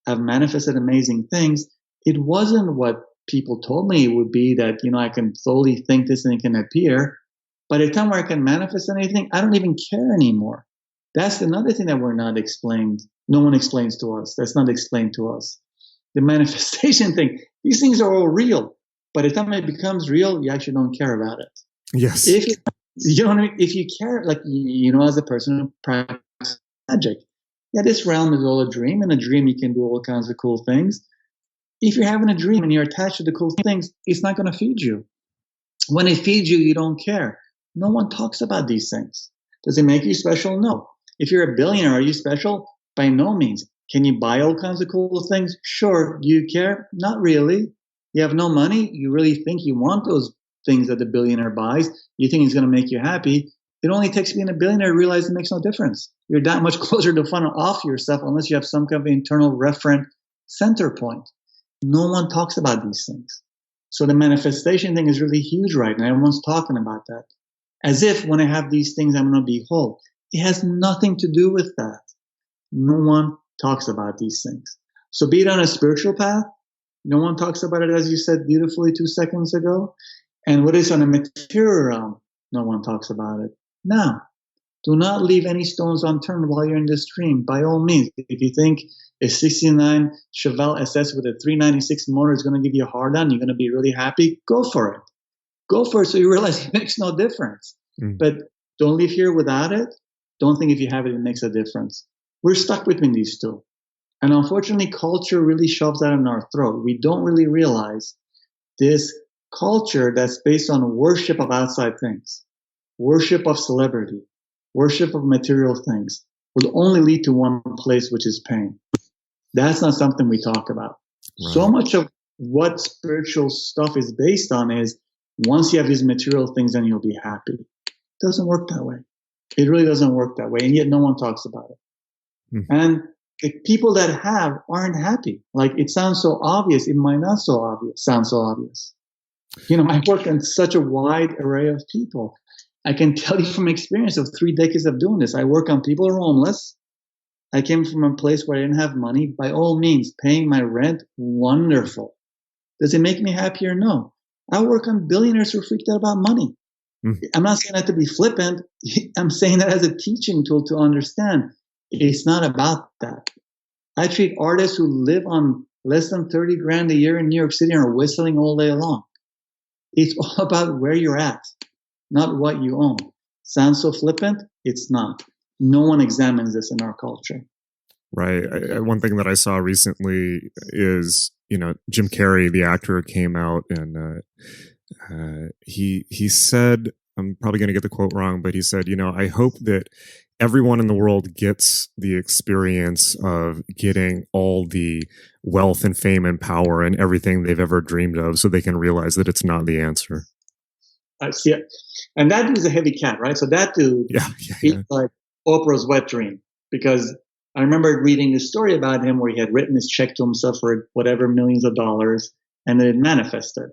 I've manifested amazing things. It wasn't what people told me it would be, that, you know, I can slowly think this and it can appear. By the time where I can manifest anything, I don't even care anymore. That's another thing that we're not explained. No one explains to us. That's not explained to us. The manifestation thing, these things are all real. By the time it becomes real, you actually don't care about it. Yes. If you know what I mean? If you care, like, you know, as a person who practices magic, yeah, this realm is all a dream. In a dream, you can do all kinds of cool things. If you're having a dream and you're attached to the cool things, it's not going to feed you. When they feed you, you don't care. No one talks about these things. Does it make you special? No. If you're a billionaire, are you special? By no means. Can you buy all kinds of cool things? Sure. Do you care? Not really. You have no money. You really think you want those things that the billionaire buys. You think it's going to make you happy. It only takes being a billionaire to realize it makes no difference. You're that much closer to fun off yourself unless you have some kind of internal referent center point. No one talks about these things. So the manifestation thing is really huge right now. Everyone's talking about that. As if when I have these things, I'm going to be whole. It has nothing to do with that. No one talks about these things. So be it on a spiritual path, no one talks about it, as you said beautifully 2 seconds ago. And what is on a material realm, no one talks about it. Now, do not leave any stones unturned while you're in this stream. By all means, if you think a 69 Chevelle SS with a 396 motor is going to give you a hard on, you're going to be really happy, go for it. Go for it so you realize it makes no difference. But don't leave here without it. Don't think if you have it, it makes a difference. We're stuck between these two. And unfortunately, culture really shoves that in our throat. We don't really realize this culture that's based on worship of outside things, worship of celebrity, worship of material things will only lead to one place, which is pain. That's not something we talk about. Right. So much of what spiritual stuff is based on is once you have these material things, then you'll be happy. It doesn't work that way. It really doesn't work that way. And yet no one talks about it. And the people that have aren't happy. Like it sounds so obvious. It might not sound so obvious. You know, I work in such a wide array of people. I can tell you from experience of 3 decades of doing this. I work on people who are homeless. I came from a place where I didn't have money. By all means, paying my rent, wonderful. Does it make me happier? No. I work on billionaires who are freaked out about money. I'm not saying that to be flippant. I'm saying that as a teaching tool to understand it's not about that. I treat artists who live on less than 30 grand a year in New York City and are whistling all day long. It's all about where you're at, not what you own. Sounds so flippant? It's not. No one examines this in our culture. Right. One thing that I saw recently is, you know, Jim Carrey, the actor, came out and he said, I'm probably going to get the quote wrong, but he said, you know, I hope that everyone in the world gets the experience of getting all the wealth and fame and power and everything they've ever dreamed of so they can realize that it's not the answer. I see it. And that dude's a heavy cat, right? So that dude, he's like Oprah's wet dream. Because I remember reading this story about him where he had written this check to himself for whatever millions of dollars and then it manifested.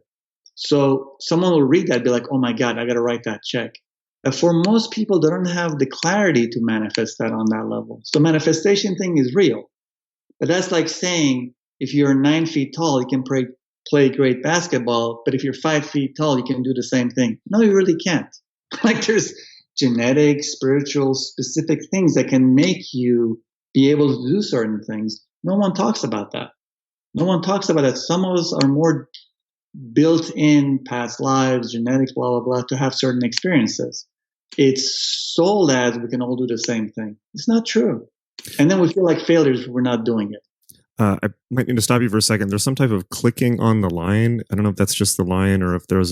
So someone will read that and be like, oh my God, I got to write that check. But for most people, they don't have the clarity to manifest that on that level. So manifestation thing is real. But that's like saying if you're 9 feet tall, you can play great basketball. But if you're 5 feet tall, you can do the same thing. No, you really can't. Like there's genetic, spiritual, specific things that can make you be able to do certain things. No one talks about that. No one talks about that. Some of us are more built in past lives, genetics, blah, blah, blah, to have certain experiences. It's sold as we can all do the same thing. It's not true. And then we feel like failures if we're not doing it. I might need to stop you for a second. There's some type of clicking on the line. I don't know if that's just the line or if there's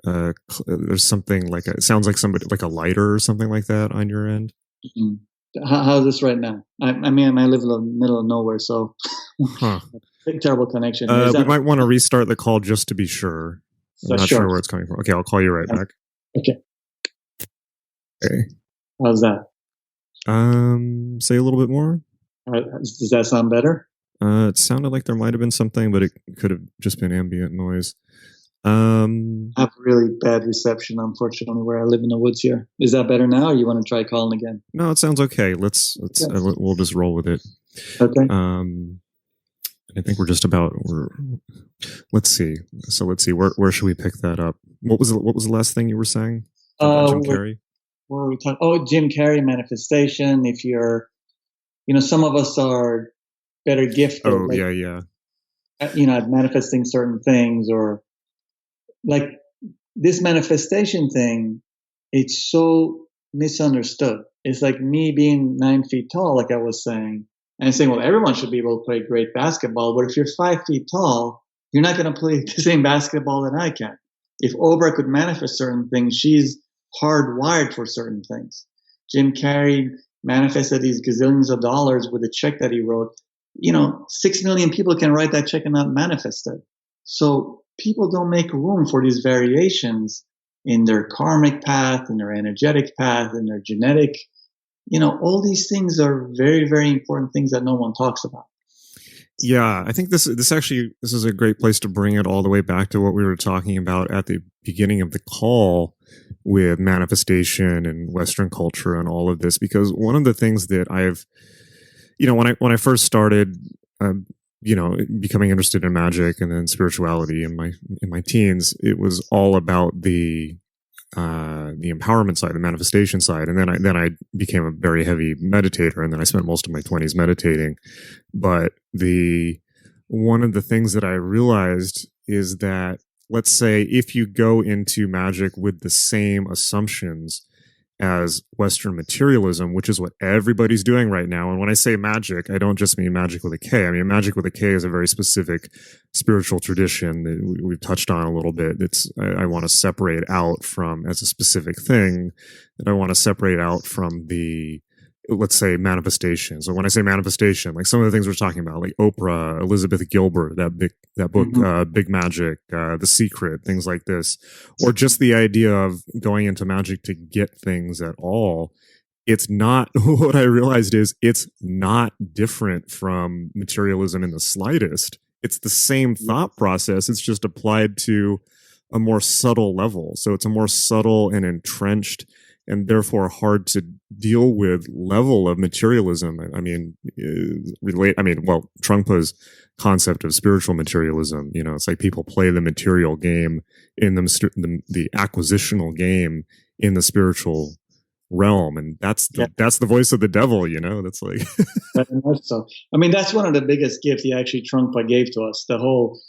there's something like it sounds like somebody like a lighter or something like that on your end. Mm-hmm. How's this right now? I mean, I live in the middle of nowhere, so terrible connection. We might want to restart the call just to be sure. I'm not sure where it's coming from. Okay, I'll call you right back. Okay. Okay. How's that? Say a little bit more. Does that sound better? It sounded like there might have been something, but it could have just been ambient noise. I have really bad reception, unfortunately, where I live in the woods here. Is that better now, or you want to try calling again? No, it sounds okay. Let's we'll just roll with it. Okay. I think we're just about. Let's see. So let's see. Where should we pick that up? What was the last thing you were saying? Jim Carrey. Where we talk? Oh, Jim Carrey manifestation. If you're, some of us are better gifted. Oh, like, yeah. At manifesting certain things, or like this manifestation thing. It's so misunderstood. It's like me being 9 feet tall, like I was saying. And saying, well, everyone should be able to play great basketball. But if you're 5 feet tall, you're not going to play the same basketball that I can. If Oprah could manifest certain things, she's hardwired for certain things. Jim Carrey manifested these gazillions of dollars with a check that he wrote. 6 million people can write that check and not manifest it. So people don't make room for these variations in their karmic path, in their energetic path, in their genetic. All these things are very, very important things that no one talks about. Yeah, I think this is a great place to bring it all the way back to what we were talking about at the beginning of the call with manifestation and Western culture and all of this, because one of the things that I've, when I first started, becoming interested in magic and then spirituality in my teens, it was all about the empowerment side, the manifestation side, and then I became a very heavy meditator, and then I spent most of my 20s meditating. But one of the things that I realized is that, let's say, if you go into magic with the same assumptions as Western materialism, which is what everybody's doing right now. And when I say magic, I don't just mean magic with a K. I mean, magic with a K is a very specific spiritual tradition that we've touched on a little bit. I want to separate out from as a specific thing, and I want to separate out from the, let's say, manifestation. So when I say manifestation, like some of the things we're talking about, like Oprah, Elizabeth Gilbert, that book, Mm-hmm. Big Magic, The Secret, things like this, or just the idea of going into magic to get things at all. It's not, what I realized is it's not different from materialism in the slightest. It's the same thought process. It's just applied to a more subtle level. So it's a more subtle and entrenched and therefore hard to deal with level of materialism. Trungpa's concept of spiritual materialism, it's like people play the material game in the acquisitional game in the spiritual realm. And that's the voice of the devil, that's like. Very much so. That's one of the biggest gifts Trungpa gave to us. The whole,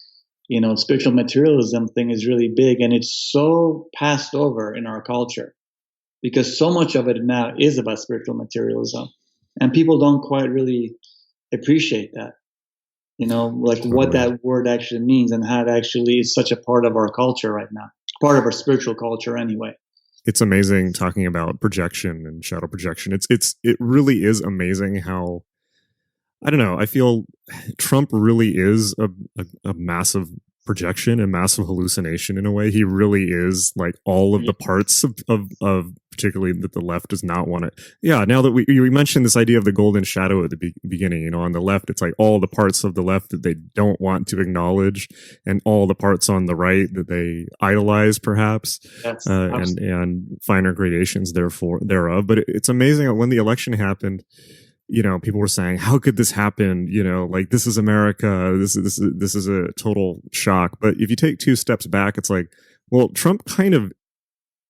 spiritual materialism thing is really big, and it's so passed over in our culture, because so much of it now is about spiritual materialism, and people don't quite really appreciate that, what that word actually means and how it actually is such a part of our culture right now, part of our spiritual culture anyway. It's amazing talking about projection and shadow projection. It really is amazing how, I don't know, I feel Trump really is a massive projection and massive hallucination in a way. He really is like all of the parts of particularly that the left does not want to. Yeah. Now that we mentioned this idea of the golden shadow at the beginning, on the left, it's like all the parts of the left that they don't want to acknowledge, and all the parts on the right that they idolize, perhaps, Yes, and finer gradations thereof. But it's amazing that when the election happened, people were saying, how could this happen? Like, this is America. This is a total shock. But if you take two steps back, it's like, well, Trump kind of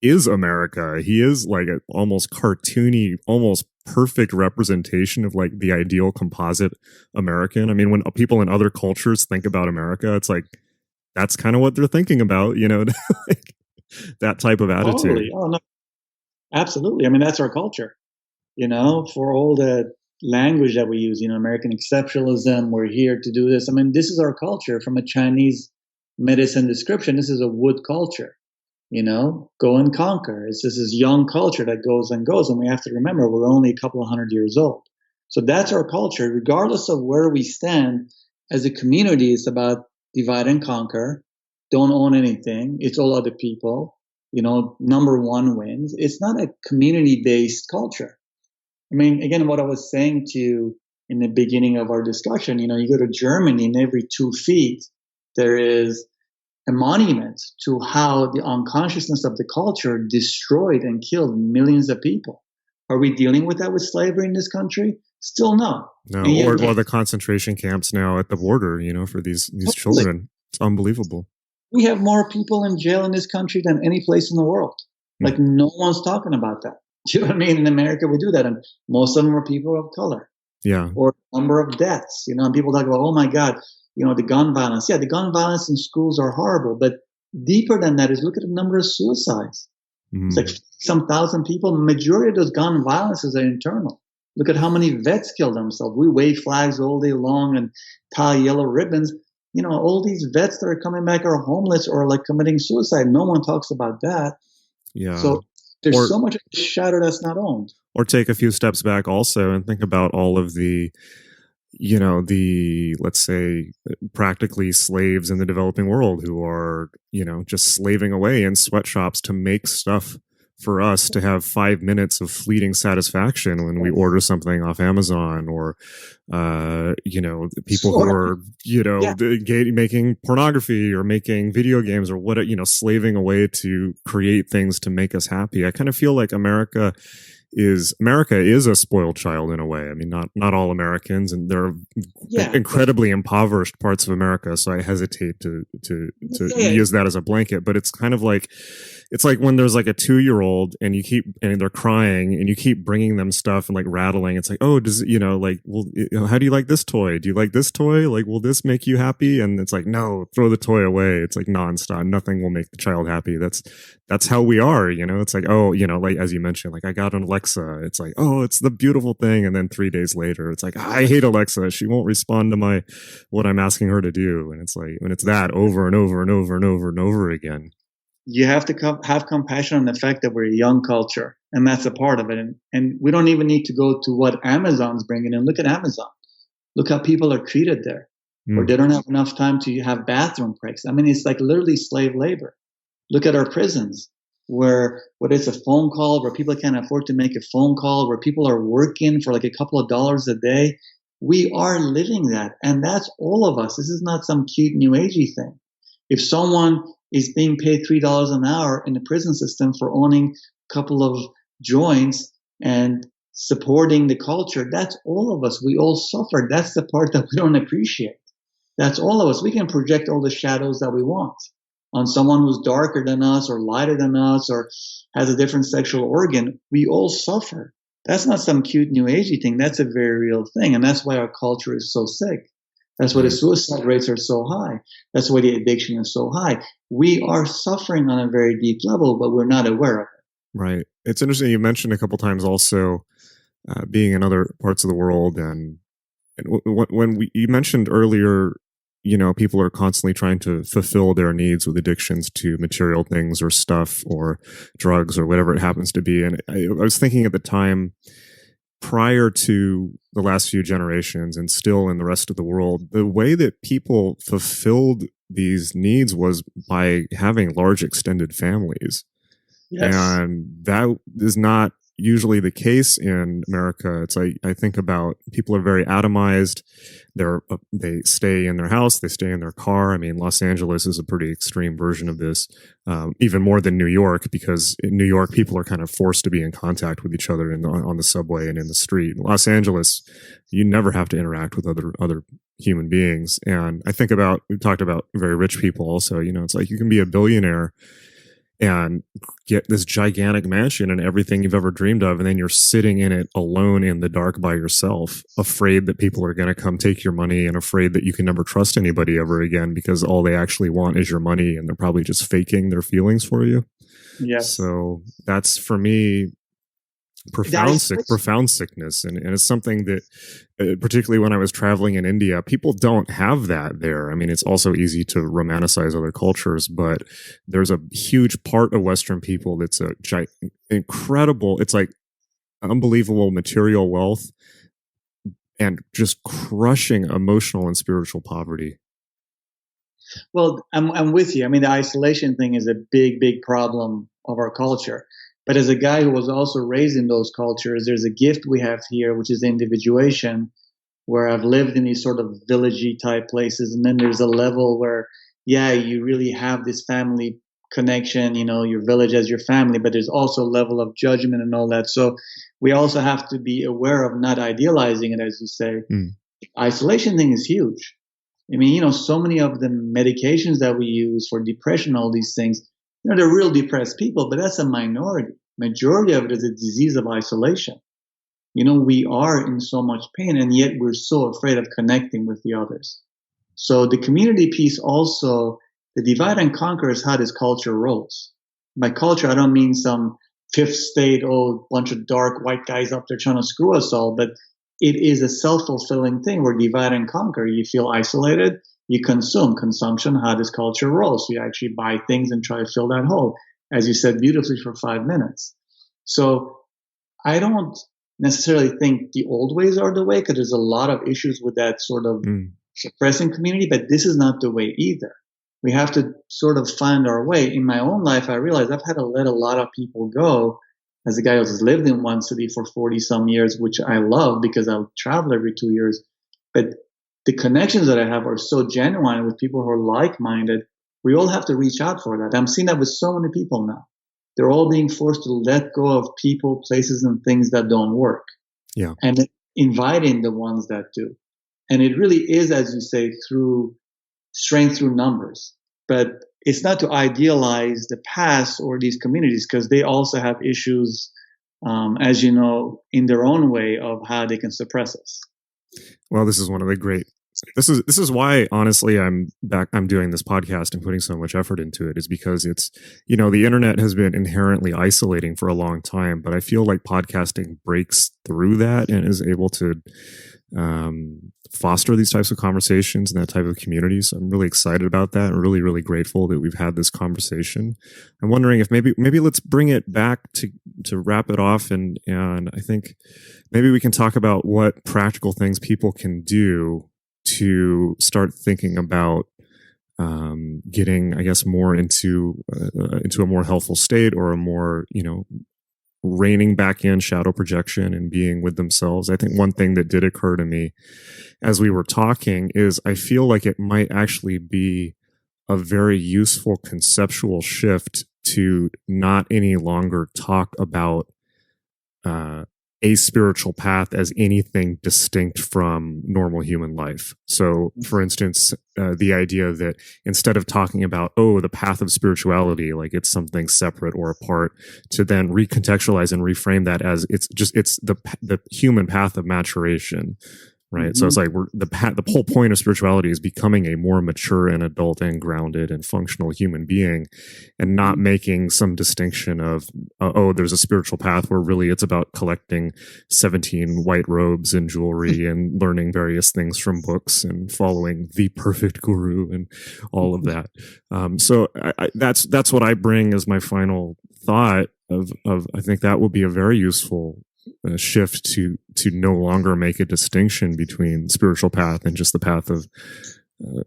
is America. He is like an almost cartoony, almost perfect representation of like the ideal composite American. I mean, when people in other cultures think about America, it's like, that's kind of what they're thinking about, like that type of attitude. Totally. Oh, no. Absolutely. That's our culture, for all the language that we use, American exceptionalism, we're here to do this. This is our culture from a Chinese medicine description. This is a wood culture, go and conquer. This is young culture that goes and goes. And we have to remember, we're only a couple of 100 years old. So that's our culture, regardless of where we stand as a community. It's about divide and conquer. Don't own anything. It's all other people. Number one wins. It's not a community-based culture. Again, what I was saying to you in the beginning of our discussion, you go to Germany, and every 2 feet, there is a monument to how the unconsciousness of the culture destroyed and killed millions of people. Are we dealing with that with slavery in this country? Still no. No, or the concentration camps now at the border, for these children. It's unbelievable. We have more people in jail in this country than any place in the world. Like, no one's talking about that. Do you know what I mean? In America, we do that, and most of them are people of color. Yeah. Or number of deaths, and people talk about, oh my God, the gun violence. Yeah, the gun violence in schools are horrible, but deeper than that is look at the number of suicides. It's like some thousand people. Majority of those gun violences are internal. Look at how many vets kill themselves. We wave flags all day long and tie yellow ribbons. all these vets that are coming back are homeless or like committing suicide. No one talks about that. Yeah. So there's so much of the shadow that's not owned. Or take a few steps back also and think about all of the, let's say, practically slaves in the developing world who are, just slaving away in sweatshops to make stuff for us to have 5 minutes of fleeting satisfaction when we order something off Amazon, or, people who are, making pornography or making video games or what, slaving away to create things to make us happy. I kind of feel like America is a spoiled child in a way. I mean, not all Americans, and there are incredibly impoverished parts of America. So I hesitate to use that as a blanket, but it's kind of like, it's like when there's like a 2-year-old and they're crying and you keep bringing them stuff and like rattling. It's like, oh, does how do you like this toy? Do you like this toy? Like, will this make you happy? And it's like, no, throw the toy away. It's like nonstop. Nothing will make the child happy. That's how we are, It's like, oh, like as you mentioned, like I got an Alexa. It's like, oh, it's the beautiful thing. And then 3 days later, it's like, I hate Alexa. She won't respond to what I'm asking her to do. And it's like, when it's that over and over and over and over and over again. You have to have compassion on the fact that we're a young culture, and that's a part of it. And we don't even need to go to what Amazon's bringing in. Look at Amazon. Look how people are treated there, or they don't have enough time to have bathroom breaks. I mean, it's like literally slave labor. Look at our prisons, where it's a phone call, where people can't afford to make a phone call, where people are working for like a couple of dollars a day. We are living that, and that's all of us. This is not some cute new agey thing. If someone is being paid $3 an hour in the prison system for owning a couple of joints and supporting the culture, that's all of us. We all suffer. That's the part that we don't appreciate. That's all of us. We can project all the shadows that we want on someone who's darker than us or lighter than us or has a different sexual organ. We all suffer. That's not some cute new agey thing. That's a very real thing. And that's why our culture is so sick. That's why the suicide rates are so high. That's why the addiction is so high. We are suffering on a very deep level, but we're not aware of it. Right. It's interesting. You mentioned a couple times also being in other parts of the world. And you mentioned earlier, people are constantly trying to fulfill their needs with addictions to material things or stuff or drugs or whatever it happens to be. And I was thinking at the time, prior to the last few generations and still in the rest of the world, the way that people fulfilled these needs was by having large extended families. Yes. And that is not usually the case in America. It's like, I think about people are very atomized. They stay in their house, they stay in their car. I mean, Los Angeles is a pretty extreme version of this, even more than New York, because in New York, people are kind of forced to be in contact with each other on the subway and in the street. In Los Angeles, you never have to interact with other human beings. And I think we've talked about very rich people also, it's like you can be a billionaire and get this gigantic mansion and everything you've ever dreamed of. And then you're sitting in it alone in the dark by yourself, afraid that people are going to come take your money and afraid that you can never trust anybody ever again because all they actually want is your money and they're probably just faking their feelings for you. Yes. So that's, for me, profound sickness. And it's something that, particularly when I was traveling in India, people don't have that there. I mean, it's also easy to romanticize other cultures, but there's a huge part of Western people that's incredible. It's like unbelievable material wealth and just crushing emotional and spiritual poverty. Well, I'm with you. I mean, the isolation thing is a big, big problem of our culture. But as a guy who was also raised in those cultures, there's a gift we have here, which is individuation, where I've lived in these sort of villagey type places. And then there's a level where, you really have this family connection, your village as your family, but there's also a level of judgment and all that. So we also have to be aware of not idealizing it, as you say. Isolation thing is huge. I mean, so many of the medications that we use for depression, all these things, they're real depressed people, but that's a minority. Majority of it is a disease of isolation. We are in so much pain, and yet we're so afraid of connecting with the others. So the community piece also, the divide and conquer is how this culture rolls. By culture, I don't mean some fifth state, bunch of dark white guys up there trying to screw us all, but it is a self-fulfilling thing where divide and conquer. You feel isolated, you consume. Consumption, how this culture rolls. So you actually buy things and try to fill that hole, as you said beautifully, for 5 minutes. So I don't necessarily think the old ways are the way, because there's a lot of issues with that sort of suppressing community, but this is not the way either. We have to sort of find our way. In my own life, I realized I've had to let a lot of people go. As a guy who has lived in one city for 40 some years, which I love because I'll travel every 2 years. But the connections that I have are so genuine with people who are like-minded. We all have to reach out for that. I'm seeing that with so many people now. They're all being forced to let go of people, places, and things that don't work. Yeah. And inviting the ones that do. And it really is, as you say, through strength through numbers. But it's not to idealize the past or these communities, because they also have issues, as you know, in their own way of how they can suppress us. Well, this is one of the great. This is why, honestly, I'm doing this podcast and putting so much effort into it, is because it's, the internet has been inherently isolating for a long time, but I feel like podcasting breaks through that and is able to foster these types of conversations and that type of community. So I'm really excited about that. I'm really, really grateful that we've had this conversation. I'm wondering if maybe let's bring it back to wrap it off. And I think maybe we can talk about what practical things people can do to start thinking about getting, I guess, more into a more healthful state, or a more, reining back in shadow projection and being with themselves. I think one thing that did occur to me as we were talking is I feel like it might actually be a very useful conceptual shift to not any longer talk about a spiritual path as anything distinct from normal human life. So, for instance, the idea that instead of talking about, the path of spirituality, like it's something separate or apart, to then recontextualize and reframe that as it's the human path of maturation. Right. Mm-hmm. So it's like the whole point of spirituality is becoming a more mature and adult and grounded and functional human being, and not making some distinction of, there's a spiritual path where really it's about collecting 17 white robes and jewelry and learning various things from books and following the perfect guru and all of that. So that's what I bring as my final thought of I think that will be a very useful shift to no longer make a distinction between spiritual path and just the path of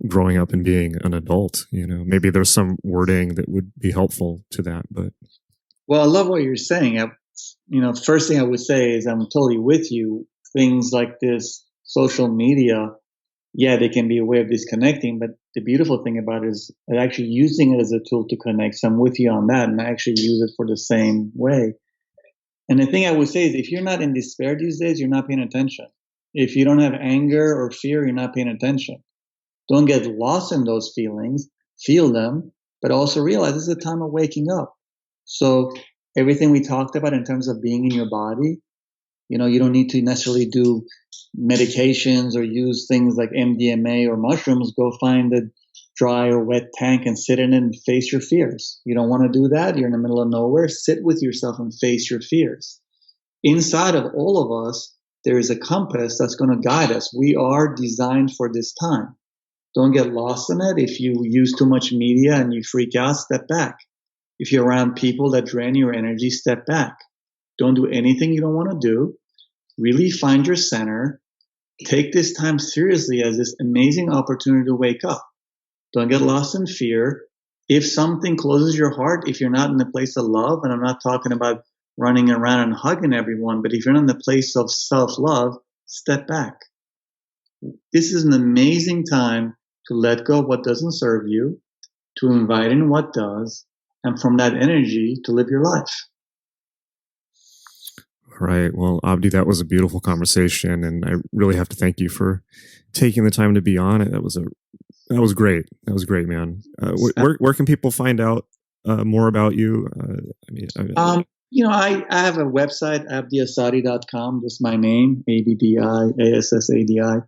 growing up and being an adult. Maybe there's some wording that would be helpful to that. But well, I love what you're saying. First thing I would say is I'm totally with you. Things like this, social media, they can be a way of disconnecting, but the beautiful thing about it is actually using it as a tool to connect. So I'm with you on that, and I actually use it for the same way. And the thing I would say is, if you're not in despair these days, you're not paying attention. If you don't have anger or fear, you're not paying attention. Don't get lost in those feelings, feel them, but also realize this is a time of waking up. So everything we talked about in terms of being in your body, you don't need to necessarily do medications or use things like MDMA or mushrooms. Go find a dry or wet tank and sit in it and face your fears. You don't want to do that. You're in the middle of nowhere. Sit with yourself and face your fears. Inside of all of us, there is a compass that's going to guide us. We are designed for this time. Don't get lost in it. If you use too much media and you freak out, step back. If you're around people that drain your energy, step back. Don't do anything you don't want to do. Really find your center. Take this time seriously as this amazing opportunity to wake up. Don't get lost in fear. If something closes your heart, if you're not in the place of love, and I'm not talking about running around and hugging everyone, but if you're not in the place of self-love, step back. This is an amazing time to let go of what doesn't serve you, to invite in what does, and from that energy to live your life. All right. Well, Abdi, that was a beautiful conversation, and I really have to thank you for taking the time to be on it. That was great. That was great, man. Where can people find out more about you? I have a website, abdiassadi.com, just my name, ABDIASSADI,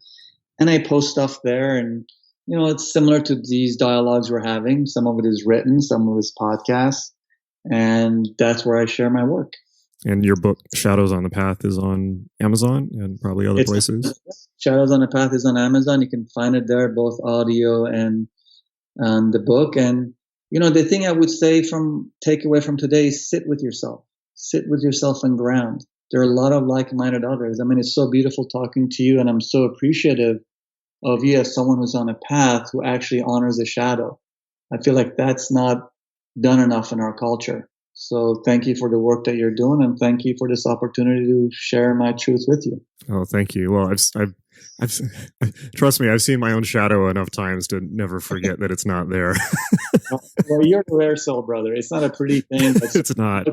and I post stuff there. And it's similar to these dialogues we're having. Some of it is written, some of it is podcasts, and that's where I share my work. And your book, Shadows on the Path, is on Amazon and probably other places. Shadows on a Path is on Amazon. You can find it there, both audio and the book. And, the thing I would say take away from today is sit with yourself and ground. There are a lot of like-minded others. I mean, it's so beautiful talking to you, and I'm so appreciative of you as someone who's on a path who actually honors the shadow. I feel like that's not done enough in our culture. So thank you for the work that you're doing, and thank you for this opportunity to share my truth with you. Oh, thank you. Well, I've trust me, I've seen my own shadow enough times to never forget that it's not there. Well, you're a rare soul, brother. It's not a pretty thing. It's not.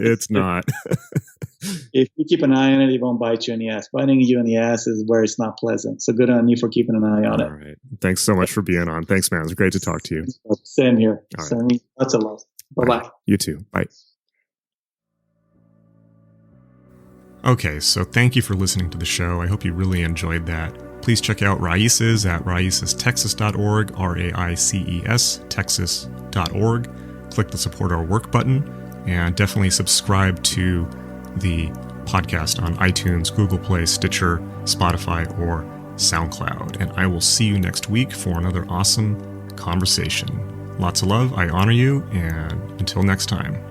If you keep an eye on it, it won't bite you in the ass. Biting you in the ass is where it's not pleasant. So good on you for keeping an eye on it. All right. Thanks so much for being on. Thanks, man. It was great to talk to you. Same here. All right. Send me lots of love. Bye-bye. Right. You too. Bye. Okay, so thank you for listening to the show. I hope you really enjoyed that. Please check out Raíces at raicestexas.org, RAICES, texas.org. Click the Support Our Work button, and definitely subscribe to the podcast on iTunes, Google Play, Stitcher, Spotify, or SoundCloud. And I will see you next week for another awesome conversation. Lots of love. I honor you. And until next time.